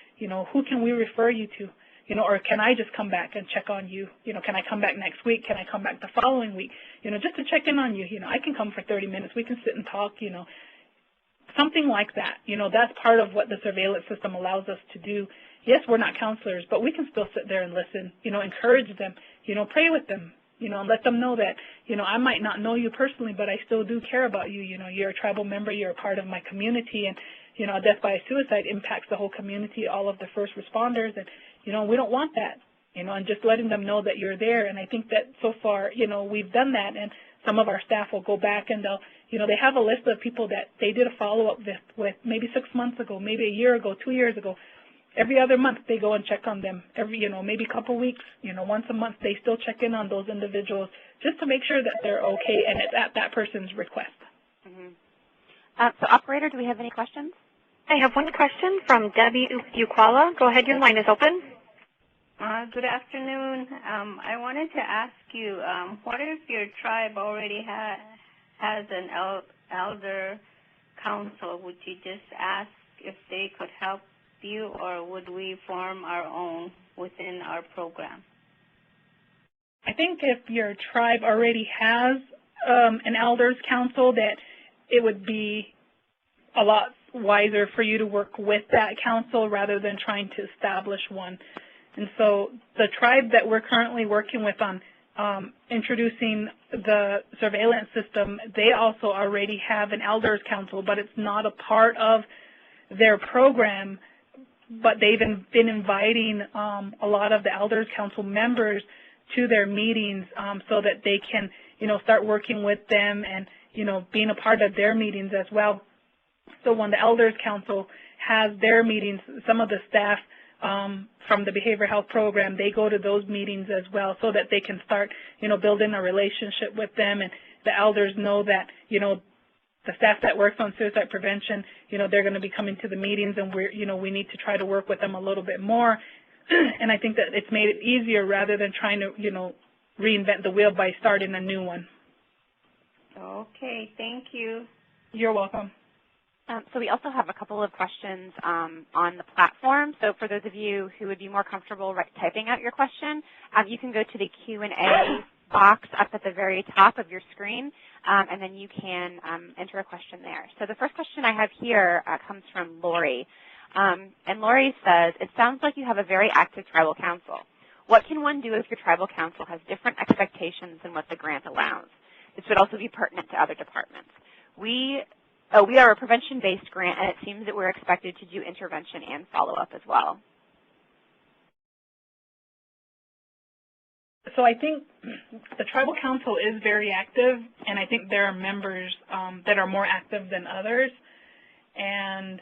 who can we refer you to, or can I just come back and check on you? Can I come back next week? Can I come back the following week? Just to check in on you. I can come for 30 minutes. We can sit and talk, something like that. That's part of what the surveillance system allows us to do. Yes, we're not counselors, but we can still sit there and listen, encourage them, pray with them. And let them know that, I might not know you personally, but I still do care about you. You're a tribal member, you're a part of my community, and, death by suicide impacts the whole community, all of the first responders, and, we don't want that, and just letting them know that you're there. And I think that so far, we've done that, and some of our staff will go back and they'll, they have a list of people that they did a follow-up with maybe 6 months ago, maybe a year ago, 2 years ago. Every other month they go and check on them. Every, maybe a couple weeks, once a month they still check in on those individuals just to make sure that they're okay, and it's at that person's request. Mm-hmm. So, operator, do we have any questions? I have one question from Debbie Ukwala. Go ahead, your line is open. Good afternoon. I wanted to ask you, what if your tribe already has an elder council? Would you just ask if they could help you, or would we form our own within our program? I think if your tribe already has an elders council, that it would be a lot wiser for you to work with that council rather than trying to establish one. And so the tribe that we're currently working with on introducing the surveillance system, they also already have an elders council, but it's not a part of their program. But they've been inviting a lot of the Elders Council members to their meetings so that they can, start working with them and, being a part of their meetings as well. So when the Elders Council has their meetings, some of the staff from the behavioral health program, they go to those meetings as well so that they can start, building a relationship with them, and the elders know that, the staff that works on suicide prevention, they're going to be coming to the meetings, and we need to try to work with them a little bit more. And I think that it's made it easier rather than trying to, reinvent the wheel by starting a new one. Okay, thank you. You're welcome. So we also have a couple of questions on the platform. So for those of you who would be more comfortable typing out your question, you can go to the Q&A box up at the very top of your screen, and then you can enter a question there. So the first question I have here comes from Lori. And Lori says, it sounds like you have a very active tribal council. What can one do if your tribal council has different expectations than what the grant allows? This would also be pertinent to other departments. We We are a prevention-based grant, and it seems that we're expected to do intervention and follow-up as well. So I think the Tribal Council is very active, and I think there are members that are more active than others. And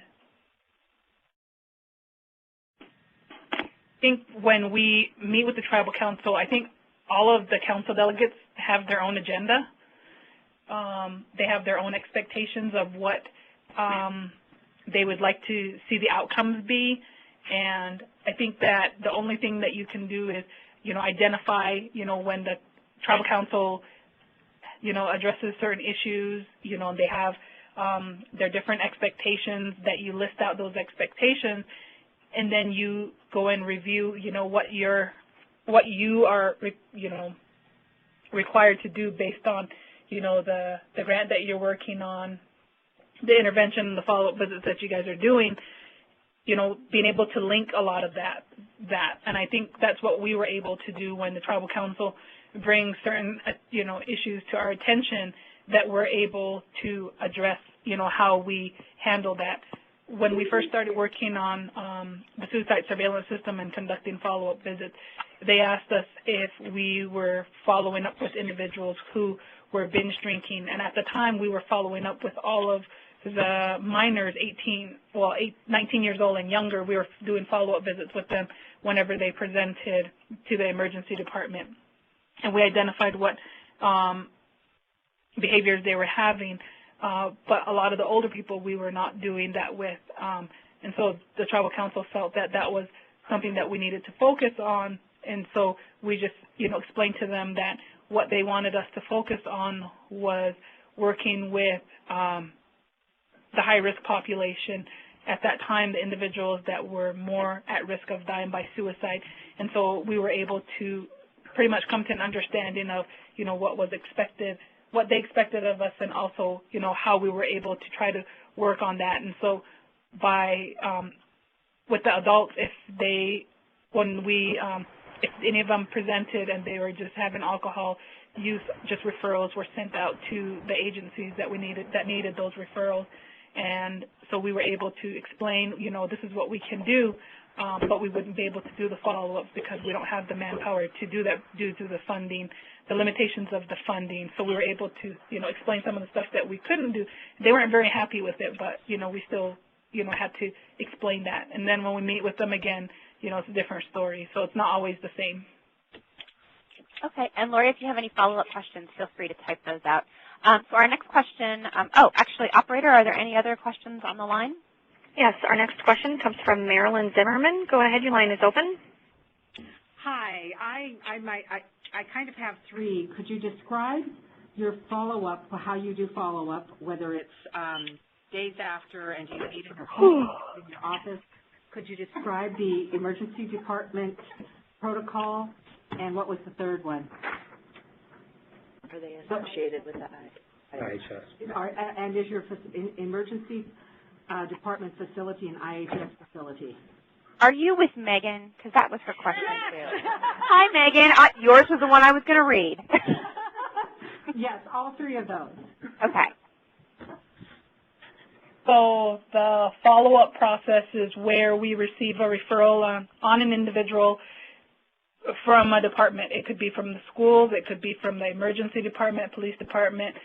I think when we meet with the Tribal Council, I think all of the council delegates have their own agenda. They have their own expectations of what they would like to see the outcomes be. And I think that the only thing that you can do is, identify, when the Tribal Council, addresses certain issues, they have their different expectations, that you list out those expectations, and then you go and review, what you are, required to do based on, the grant that you're working on, the intervention and the follow-up visits that you guys are doing, being able to link a lot of that. And I think that's what we were able to do when the Tribal Council brings certain, issues to our attention, that we're able to address, how we handle that. When we first started working on the suicide surveillance system and conducting follow-up visits, they asked us if we were following up with individuals who were binge drinking. And at the time, we were following up with all of the minors 19 years old and younger. We were doing follow-up visits with them whenever they presented to the emergency department. And we identified what behaviors they were having, but a lot of the older people we were not doing that with. And so the Tribal Council felt that that was something that we needed to focus on. And so we just, explained to them that what they wanted us to focus on was working with the high-risk population. At that time, the individuals that were more at risk of dying by suicide. And so we were able to pretty much come to an understanding of, what was expected, what they expected of us, and also, how we were able to try to work on that. And so by, with the adults, if any of them presented and they were just having alcohol use, just referrals were sent out to the agencies that needed those referrals. And so we were able to explain, this is what we can do, but we wouldn't be able to do the follow-ups because we don't have the manpower to do that due to the funding, the limitations of the funding. So we were able to, explain some of the stuff that we couldn't do. They weren't very happy with it, but, we still, had to explain that. And then when we meet with them again, it's a different story. So it's not always the same. Okay. And Lori, if you have any follow-up questions, feel free to type those out. So our next question, actually, operator, are there any other questions on the line? Yes, our next question comes from Marilyn Zimmerman. Go ahead, your line is open. Hi, I kind of have three. Could you describe your follow-up, how you do follow-up, whether it's days after and do you meet in your home, in your office? Could you describe the emergency department protocol, and what was the third one? Are they associated with that? IHS. And is your emergency department facility an IHS facility? Are you with Megan? Because that was her question, too. Hi, Megan. Yours was the one I was going to read. Yes, all three of those. Okay. So the follow-up process is where we receive a referral on an individual from a department. It could be from the schools, it could be from the emergency department, police department,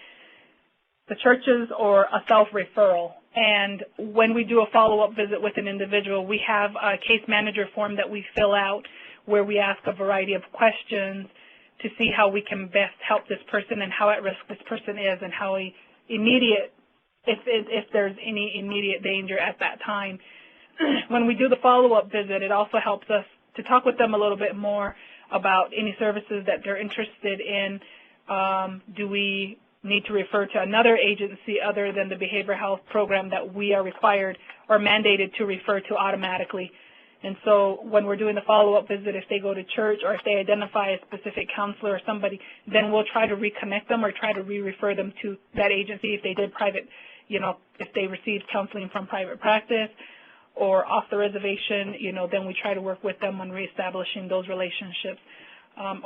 the churches, or a self-referral. And when we do a follow-up visit with an individual, we have a case manager form that we fill out where we ask a variety of questions to see how we can best help this person and how at risk this person is and how immediate, if there's any immediate danger at that time. When we do the follow-up visit, it also helps us to talk with them a little bit more about any services that they're interested in. Do we need to refer to another agency other than the behavioral health program that we are required or mandated to refer to automatically? And so when we're doing the follow-up visit, if they go to church or if they identify a specific counselor or somebody, then we'll try to reconnect them or try to re-refer them to that agency if they did private, if they received counseling from private practice or off the reservation, then we try to work with them on reestablishing those relationships.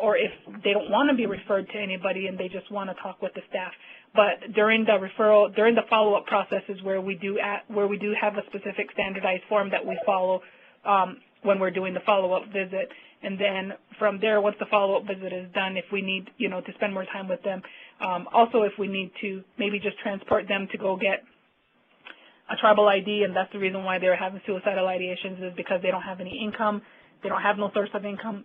or if they don't want to be referred to anybody and they just want to talk with the staff. But during the referral, during the follow-up process is where we do have a specific standardized form that we follow when we're doing the follow-up visit. And then from there, once the follow-up visit is done, if we need, to spend more time with them, also if we need to maybe just transport them to go get a tribal ID, and that's the reason why they're having suicidal ideations, is because they don't have any income, they don't have no source of income,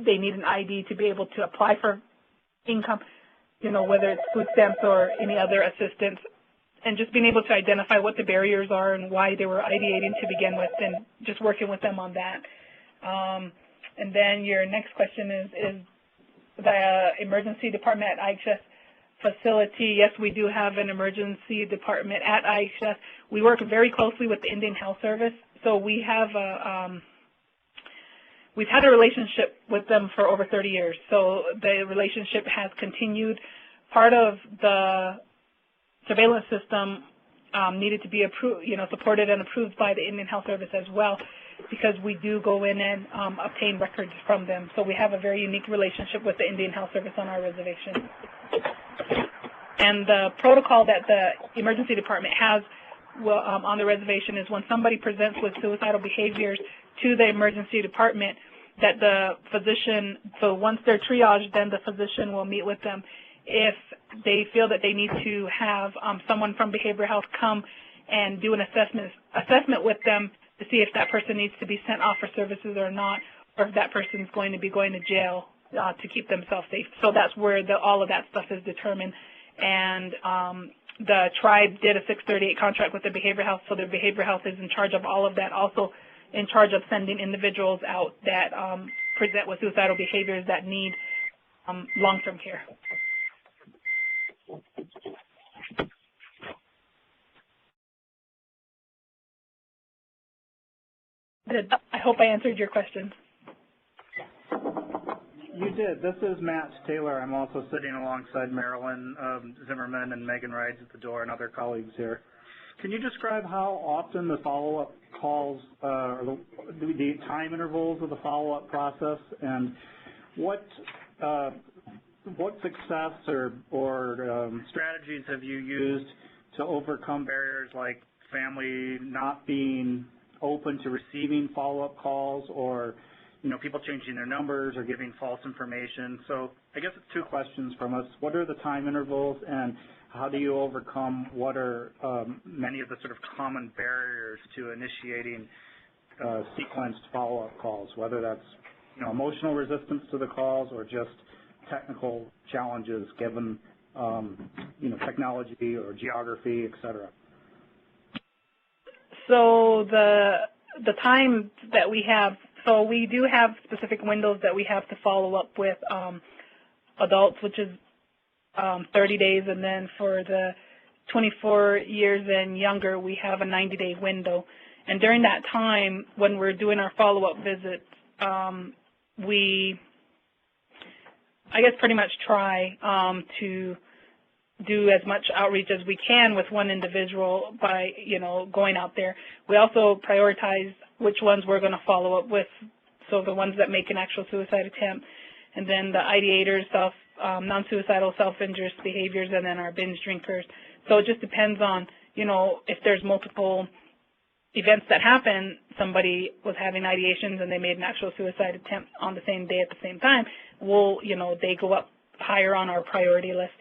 they need an ID to be able to apply for income, whether it's food stamps or any other assistance, and just being able to identify what the barriers are and why they were ideating to begin with, and just working with them on that. And then your next question is the emergency department at IHS facility. Yes, we do have an emergency department at IHS. We work very closely with the Indian Health Service, so we have we've had a relationship with them for over 30 years. So the relationship has continued. Part of the surveillance system needed to be approved, supported and approved by the Indian Health Service as well, because we do go in and obtain records from them. So we have a very unique relationship with the Indian Health Service on our reservation. And the protocol that the emergency department has on the reservation is when somebody presents with suicidal behaviors to the emergency department, that the physician, so once they're triaged, then the physician will meet with them. If they feel that they need to have someone from behavioral health come and do an assessment with them to see if that person needs to be sent off for services or not, or if that person is going to be going to jail to keep themselves safe. So that's where all of that stuff is determined. And the tribe did a 638 contract with the behavioral health, so the behavioral health is in charge of all of that, also in charge of sending individuals out that present with suicidal behaviors that need long-term care. I hope I answered your question. You did. This is Matt Taylor. I'm also sitting alongside Marilyn Zimmerman and Megan Rides at the door and other colleagues here. Can you describe how often the follow-up calls, or the time intervals of the follow-up process, and what success or strategies have you used to overcome barriers like family not being open to receiving follow-up calls, or people changing their numbers or giving false information? So I guess it's two questions from us. What are the time intervals, and how do you overcome what are many of the sort of common barriers to initiating sequenced follow-up calls, whether that's emotional resistance to the calls or just technical challenges given technology or geography, et cetera? So the time that we have, so we do have specific windows that we have to follow up with adults, which is 30 days, and then for the 24 years and younger, we have a 90-day window. And during that time, when we're doing our follow-up visits, we, I guess, pretty much try to do as much outreach as we can with one individual by, going out there. We also prioritize which ones we're going to follow up with, so the ones that make an actual suicide attempt, and then the ideators, non-suicidal self-injurious behaviors, and then our binge drinkers. So it just depends on, if there's multiple events that happen, somebody was having ideations and they made an actual suicide attempt on the same day at the same time, they go up higher on our priority list.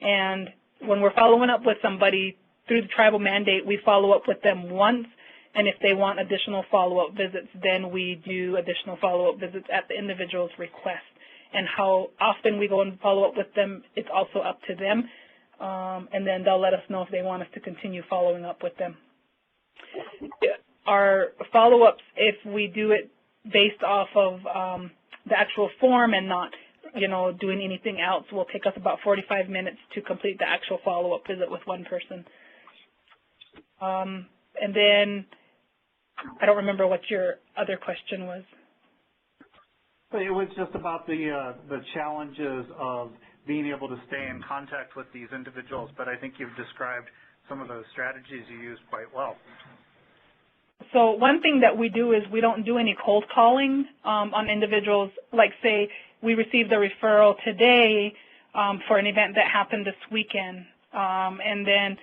And when we're following up with somebody through the tribal mandate, we follow up with them once, and if they want additional follow-up visits, then we do additional follow-up visits at the individual's request. And how often we go and follow up with them, it's also up to them, and then they'll let us know if they want us to continue following up with them. Our follow-ups, if we do it based off of the actual form and not doing anything else, will take us about 45 minutes to complete the actual follow-up visit with one person. And then I don't remember what your other question was. It was just about the challenges of being able to stay in contact with these individuals, but I think you've described some of those strategies you use quite well. So one thing that we do is we don't do any cold calling on individuals. Like, say, we received a referral today for an event that happened this weekend. And then,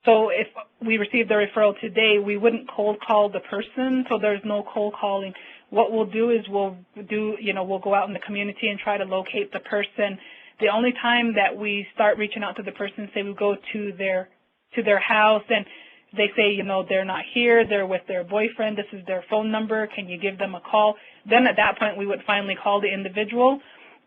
so if we received the referral today, we wouldn't cold call the person, so there's no cold calling. What we'll do is we'll go out in the community and try to locate the person. The only time that we start reaching out to the person, say we go to their house and they say, they're not here, they're with their boyfriend, this is their phone number, can you give them a call? Then at that point we would finally call the individual,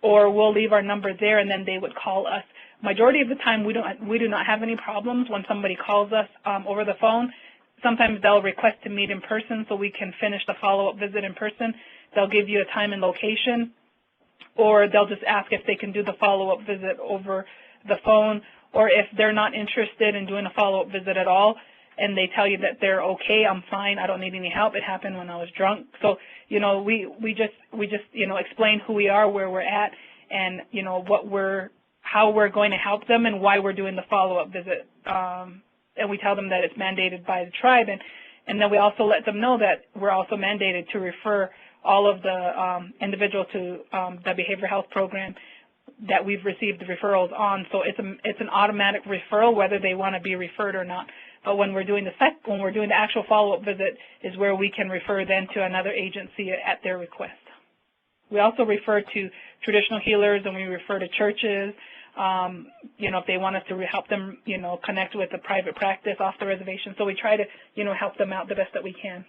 or we'll leave our number there and then they would call us. Majority of the time we do not have any problems when somebody calls us over the phone. Sometimes they'll request to meet in person so we can finish the follow-up visit in person. They'll give you a time and location, or they'll just ask if they can do the follow-up visit over the phone, or if they're not interested in doing a follow-up visit at all and they tell you that they're okay, I'm fine, I don't need any help, it happened when I was drunk. So, we just explain who we are, where we're at, and, how we're going to help them and why we're doing the follow-up visit. And we tell them that it's mandated by the tribe, and then we also let them know that we're also mandated to refer all of the individuals to the behavioral health program that we've received the referrals on. So it's an automatic referral whether they want to be referred or not. But when we're doing the actual follow-up visit is where we can refer then to another agency at their request. We also refer to traditional healers, and we refer to churches. If they want us to help them, connect with a private practice off the reservation. So we try to, help them out the best that we can.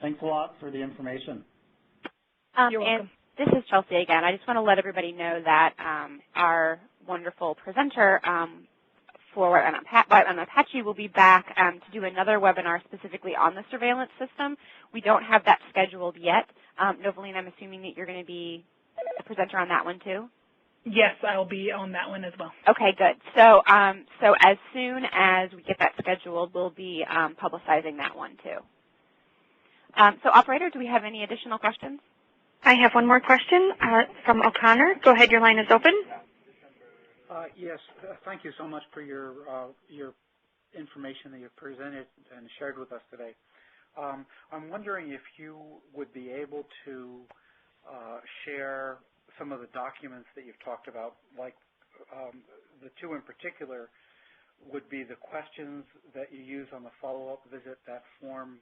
Thanks a lot for the information. You're welcome. And this is Chelsea again. I just want to let everybody know that our wonderful presenter for an Apache will be back to do another webinar specifically on the surveillance system. We don't have that scheduled yet. Novalene, I'm assuming that you're going to be a presenter on that one too? Yes, I'll be on that one as well. Okay, good. So as soon as we get that scheduled, we'll be publicizing that one too. So operator, do we have any additional questions? I have one more question from O'Connor. Go ahead, your line is open. Yes, thank you so much for your information that you've presented and shared with us today. I'm wondering if you would be able to share some of the documents that you've talked about, like the two in particular would be the questions that you use on the follow-up visit. That form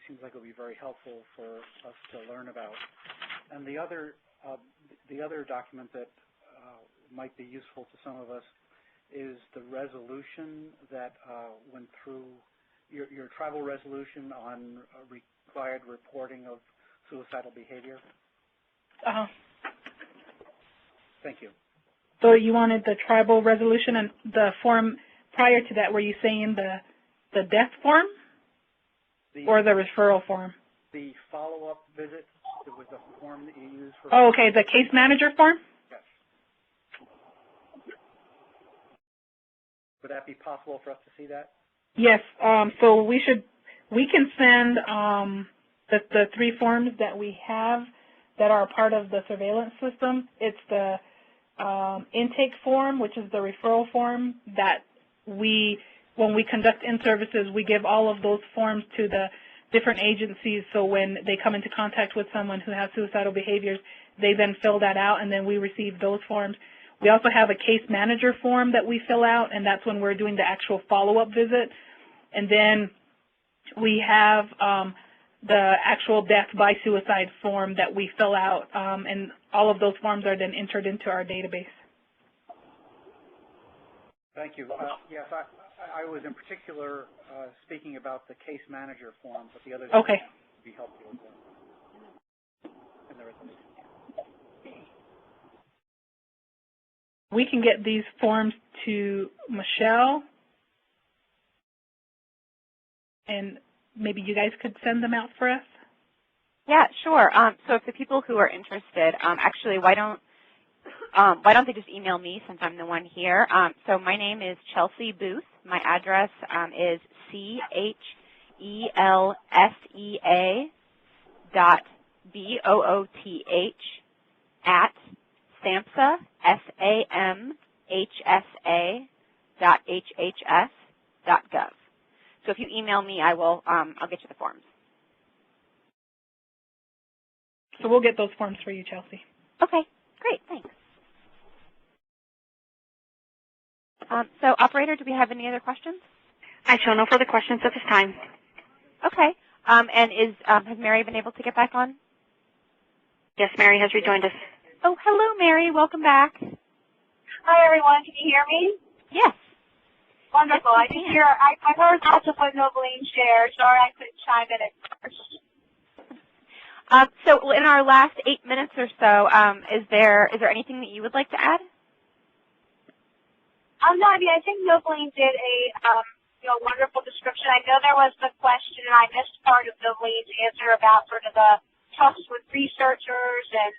seems like it would be very helpful for us to learn about. And the other document that might be useful to some of us is the resolution that went through your tribal resolution on required reporting of suicidal behavior. Thank you. So you wanted the tribal resolution and the form prior to that. Were you saying the death form or the referral form? The follow-up visit, it was the form that you used for... Oh, okay, the case manager form? Yes. Would that be possible for us to see that? Yes, so we can send the three forms that we have that are part of the surveillance system. It's the intake form, which is the referral form that when we conduct in-services, we give all of those forms to the different agencies, so when they come into contact with someone who has suicidal behaviors, they then fill that out, and then we receive those forms. We also have a case manager form that we fill out, and that's when we're doing the actual follow-up visit. And then we have the actual death by suicide form that we fill out, and all of those forms are then entered into our database. Thank you. Yes, I was in particular speaking about the case manager form, but the others would be helpful as well. And the resolution. We can get these forms to Michelle, and maybe you guys could send them out for us? Yeah, sure. So if the people who are interested, actually, why don't they just email me since I'm the one here? So my name is Chelsea Booth. My address is CHELSEA.BOOTH @SAMHSA.HHS.gov. So if you email me, I'll get you the forms. So we'll get those forms for you, Chelsea. Okay, great, thanks. So, operator, do we have any other questions? I show no further questions at this time. Okay, and has Mary been able to get back on? Yes, Mary has rejoined us. Oh, hello, Mary. Welcome back. Hi, everyone. Can you hear me? Yes. Wonderful. I just hear, I heard also what Novalene shared. Sorry I couldn't chime in at first. So in our last 8 minutes or so, is there anything that you would like to add? No, I mean, I think Novalene did a wonderful description. I know there was the question, and I missed part of Novalene's answer about sort of the trust with researchers and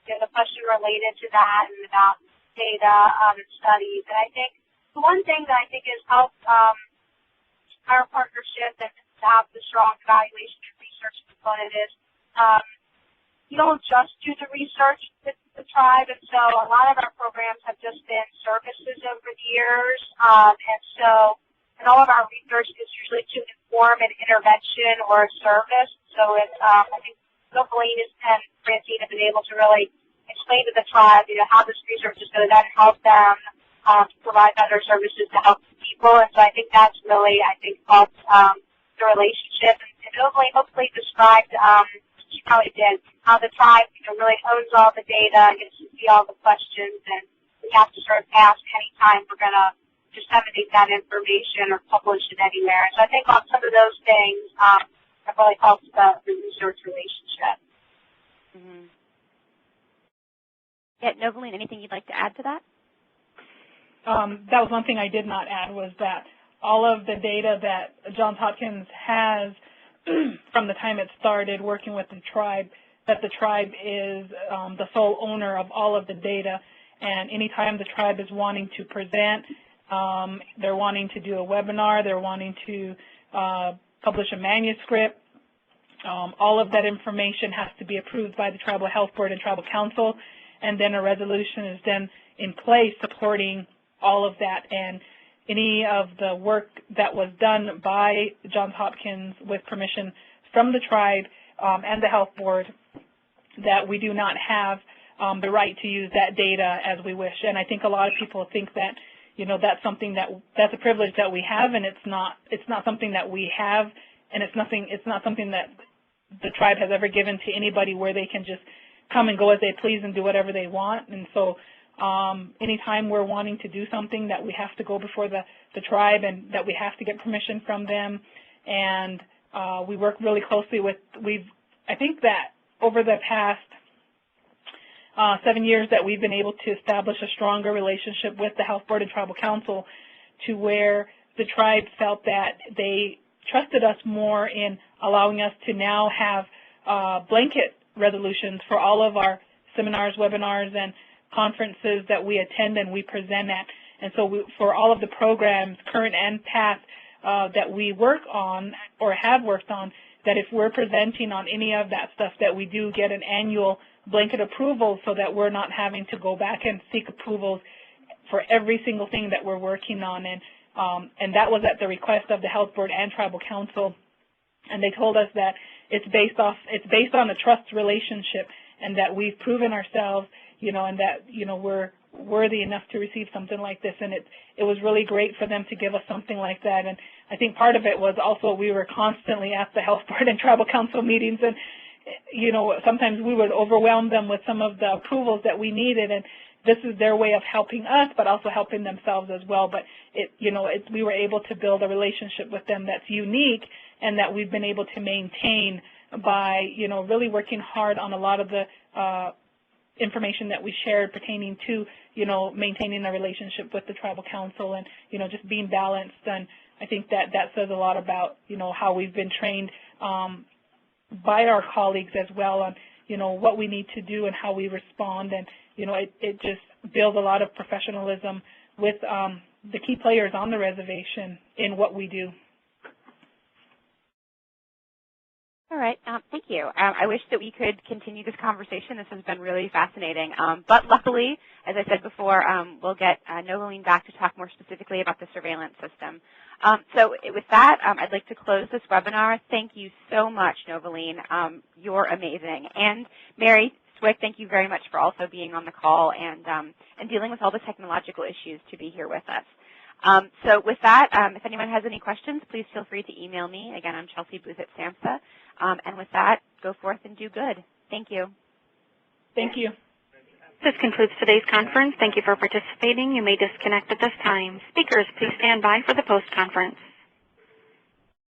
the question related to that and about data and studies. And I think the one thing that I think has helped our partnership and to have the strong evaluation and research component is you don't just do the research with the tribe, and so a lot of our programs have just been services over the years, and all of our research is usually to inform an intervention or a service. So it's I think Novalene and Francine have been able to really explain to the tribe, how this research is going to then help them provide better services to help people. And so I think that's really, helped the relationship. And Novalene hopefully described, she probably did, how the tribe really owns all the data, gets to see all the questions, and we have to sort of ask any time we're going to disseminate that information or publish it anywhere. So I think on some of those things have really helped the research relationship. Mm-hmm. Yeah, Novalene, anything you'd like to add to that? That was one thing I did not add, was that all of the data that Johns Hopkins has from the time it started working with the tribe, that the tribe is the sole owner of all of the data, and anytime the tribe is wanting to present, they're wanting to do a webinar, they're wanting to publish a manuscript, all of that information has to be approved by the Tribal Health Board and Tribal Council, and then a resolution is then in place supporting all of that. And any of the work that was done by Johns Hopkins with permission from the tribe and the health board, that we do not have the right to use that data as we wish. And I think a lot of people think that, that's something that's a privilege that we have, and it's not something that we have, and it's not something that the tribe has ever given to anybody where they can just come and go as they please and do whatever they want. And so anytime we're wanting to do something, that we have to go before the tribe and that we have to get permission from them. And we work really closely with, I think that over the past 7 years that we've been able to establish a stronger relationship with the Health Board and Tribal Council, to where the tribe felt that they trusted us more in allowing us to now have blanket resolutions for all of our seminars, webinars, and conferences that we attend and we present at. And so for all of the programs, current and past, that we work on or have worked on, that if we're presenting on any of that stuff, that we do get an annual blanket approval, so that we're not having to go back and seek approvals for every single thing that we're working on. And that was at the request of the Health Board and Tribal Council. And they told us that it's based on a trust relationship, and that we've proven ourselves, and that, we're worthy enough to receive something like this. And it was really great for them to give us something like that. And I think part of it was also we were constantly at the Health Board and Tribal Council meetings, and, sometimes we would overwhelm them with some of the approvals that we needed, and this is their way of helping us, but also helping themselves as well. But we were able to build a relationship with them that's unique, and that we've been able to maintain by, really working hard on a lot of the information that we shared pertaining to, maintaining a relationship with the Tribal Council and, just being balanced. And I think that says a lot about, how we've been trained by our colleagues as well on, what we need to do and how we respond. And, it just builds a lot of professionalism with the key players on the reservation in what we do. All right, thank you. I wish that we could continue this conversation. This has been really fascinating. But luckily, as I said before, we'll get Novalene back to talk more specifically about the surveillance system. So with that, I'd like to close this webinar. Thank you so much, Novalene. You're amazing. And Mary, Cwik, thank you very much for also being on the call and dealing with all the technological issues to be here with us. So with that, if anyone has any questions, please feel free to email me. Again, I'm Chelsea Booth at SAMHSA. And with that, go forth and do good. Thank you. Thank you. This concludes today's conference. Thank you for participating. You may disconnect at this time. Speakers, please stand by for the post-conference.